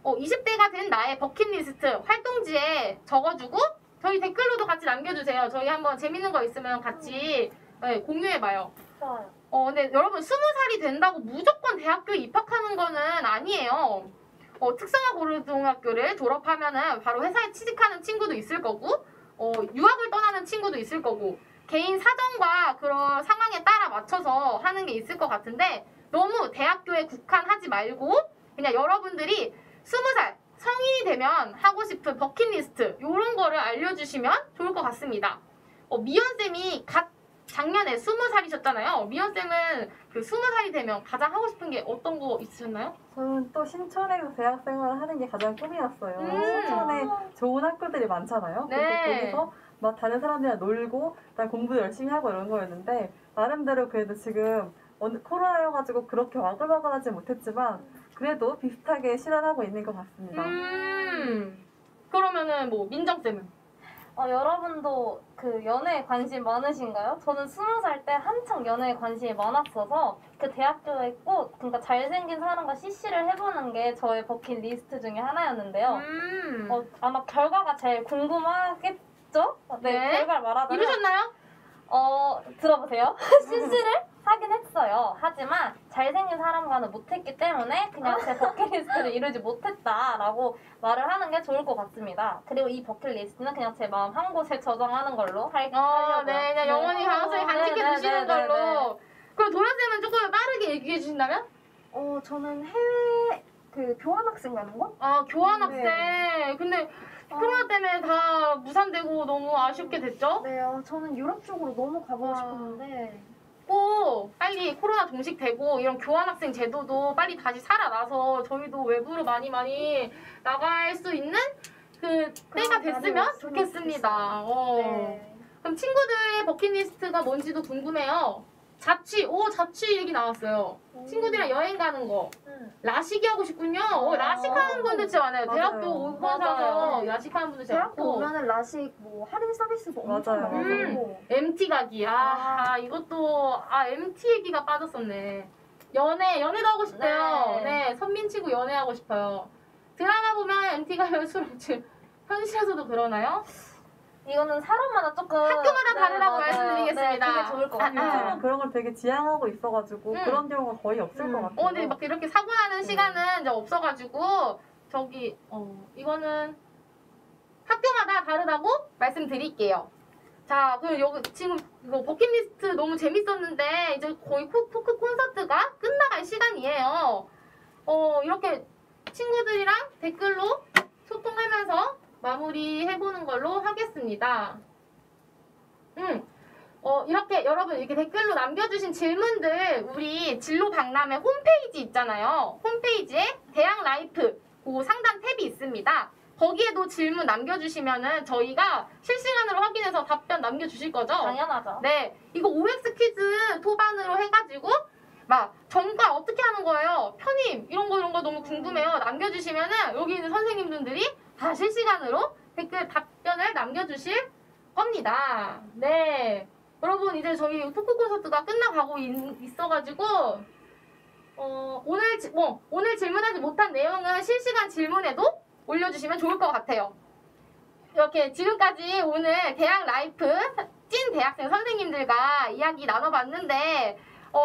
20대가 된 나의 버킷리스트 활동지에 적어주고 저희 댓글로도 같이 남겨주세요. 저희 한번 재밌는 거 있으면 같이 공유해봐요. 좋아요. 근데 여러분 20살이 된다고 무조건 대학교에 입학하는 거는 아니에요. 특성화 고등학교를 졸업하면은 바로 회사에 취직하는 친구도 있을 거고 유학을 떠나는 친구도 있을 거고 개인 사정과 그런 상황에 따라 맞춰서 하는 게 있을 것 같은데 너무 대학교에 국한하지 말고 그냥 여러분들이 20살 성인이 되면 하고 싶은 버킷리스트 이런 거를 알려주시면 좋을 것 같습니다. 미연쌤이 작년에 20살이셨잖아요. 미연쌤은 그 20살이 되면 가장 하고 싶은 게 어떤 거 있으셨나요? 저는 또 신촌에서 대학 생활을 하는 게 가장 꿈이었어요. 신촌에 좋은 학교들이 많잖아요. 그래서 네. 거기서 막 다른 사람들이랑 놀고 그다음에 공부도 열심히 하고 이런 거였는데 나름대로 그래도 지금 코로나여가지고 그렇게 와글와글하지 못했지만 그래도 비슷하게 실현하고 있는 것 같습니다. 그러면은 뭐 민정쌤은? 여러분도 그 연애에 관심 많으신가요? 저는 20살 때 한창 연애에 관심이 많았어서 그 대학교에 꼭 그러니까 잘생긴 사람과 CC를 해보는 게 저의 버킷리스트 중에 하나였는데요. 아마 결과가 제일 궁금하겠죠? 네. 결과를 말하자면 이루셨나요? 들어보세요. CC를 하긴 했어요. 하지만 잘생긴 사람과는 못했기 때문에 그냥 제 버킷리스트를 이루지 못했다라고 말을 하는 게 좋을 것 같습니다. 그리고 이 버킷리스트는 그냥 제 마음 한 곳에 저장하는 걸로 하려고요. 네, 그냥 영원히 가능성이 간직해 주시는 걸로. 그럼 도련쌤은 조금 빠르게 얘기해 주신다면? 저는 해외 교환학생 가는 거? 교환학생. 네. 근데 코로나 때문에 다 무산되고 너무 아쉽게 됐죠? 네, 저는 유럽 쪽으로 너무 가보고 싶었는데 꼭 빨리 코로나 종식되고 이런 교환학생 제도도 빨리 다시 살아나서 저희도 외부로 많이 나갈 수 있는 그 때가 됐으면 좋겠습니다. 네. 그럼 친구들의 버킷리스트가 뭔지도 궁금해요. 자취, 자취 얘기 나왔어요. 친구들이랑 여행 가는 거. 라식이 하고 싶군요. 라식하는 분들 진짜 많아요. 맞아요. 대학교 오고 가서 맞아요. 라식하는 분들 진짜 대학교 많고. 오면은 라식 뭐 할인 서비스도 엄청 맞아요. 많아서 MT 가기. 이것도 MT 얘기가 빠졌었네. 연애도 하고 싶대요. 네, 선민치고 연애하고 싶어요. 드라마 보면 MT 가면 술 없지. 현실에서도 그러나요? 이거는 사람마다 조금 학교마다 다르다고 맞아요. 말씀드리겠습니다. 네, 그게 좋을 것 같아요. 요즘은 그런 걸 되게 지향하고 있어가지고 그런 경우가 거의 없을 것 같아요. 근데 막 이렇게 사고 나는 시간은 이제 없어가지고 이거는 학교마다 다르다고 말씀드릴게요. 자, 그럼 여기 지금 이거 버킷리스트 너무 재밌었는데 이제 거의 토크 콘서트가 끝나갈 시간이에요. 이렇게 친구들이랑 댓글로 소통하면서 마무리해보는 걸로 하겠습니다. 이렇게 여러분 이렇게 댓글로 남겨주신 질문들 우리 진로 박람회 홈페이지 있잖아요. 홈페이지에 대학 라이프 그 상단 탭이 있습니다. 거기에도 질문 남겨주시면은 저희가 실시간으로 확인해서 답변 남겨주실 거죠? 당연하죠. 네, 이거 OX 퀴즈 토반으로 해가지고 막 전과 어떻게 하는 거예요? 편입 이런 거 너무 궁금해요. 남겨주시면은 여기 있는 선생님들이 다 실시간으로 댓글 답변을 남겨주실 겁니다. 네, 여러분 이제 저희 토크 콘서트가 끝나가고 있어가지고 오늘 질문하지 못한 내용은 실시간 질문에도 올려주시면 좋을 것 같아요. 이렇게 지금까지 오늘 대학 라이프 찐 대학생 선생님들과 이야기 나눠봤는데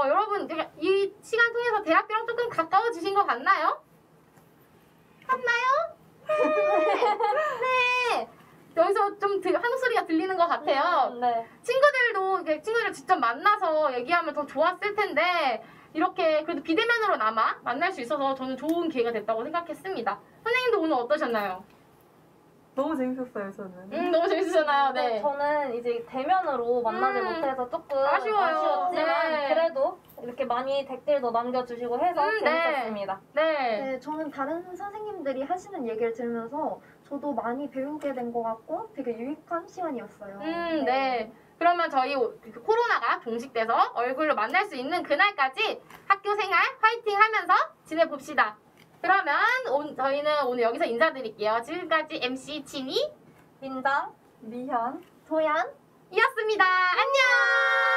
여러분 이 시간 통해서 대학교랑 조금 가까워지신 것 같나요? 네. 여기서 좀 한국 소리가 들리는 것 같아요. 네. 친구들을 직접 만나서 얘기하면 더 좋았을 텐데 이렇게 그래도 비대면으로나마 만날 수 있어서 저는 좋은 기회가 됐다고 생각했습니다. 선생님도 오늘 어떠셨나요? 너무 재밌었어요, 저는. 너무 재밌으셨나요? 네. 저는 이제 대면으로 만나지 못해서 조금 아쉬워요. 아쉬웠지만 네. 그래도 이렇게 많이 댓글도 남겨주시고 해서 네. 재밌었습니다. 네. 네, 저는 다른 선생님들이 하시는 얘기를 들으면서 저도 많이 배우게 된 것 같고 되게 유익한 시간이었어요. 네. 그러면 저희 코로나가 종식돼서 얼굴로 만날 수 있는 그날까지 학교 생활 화이팅 하면서 지내봅시다. 그러면 저희는 오늘 여기서 인사드릴게요. 지금까지 MC 진이, 민정, 미현. 소연 이었습니다. 안녕!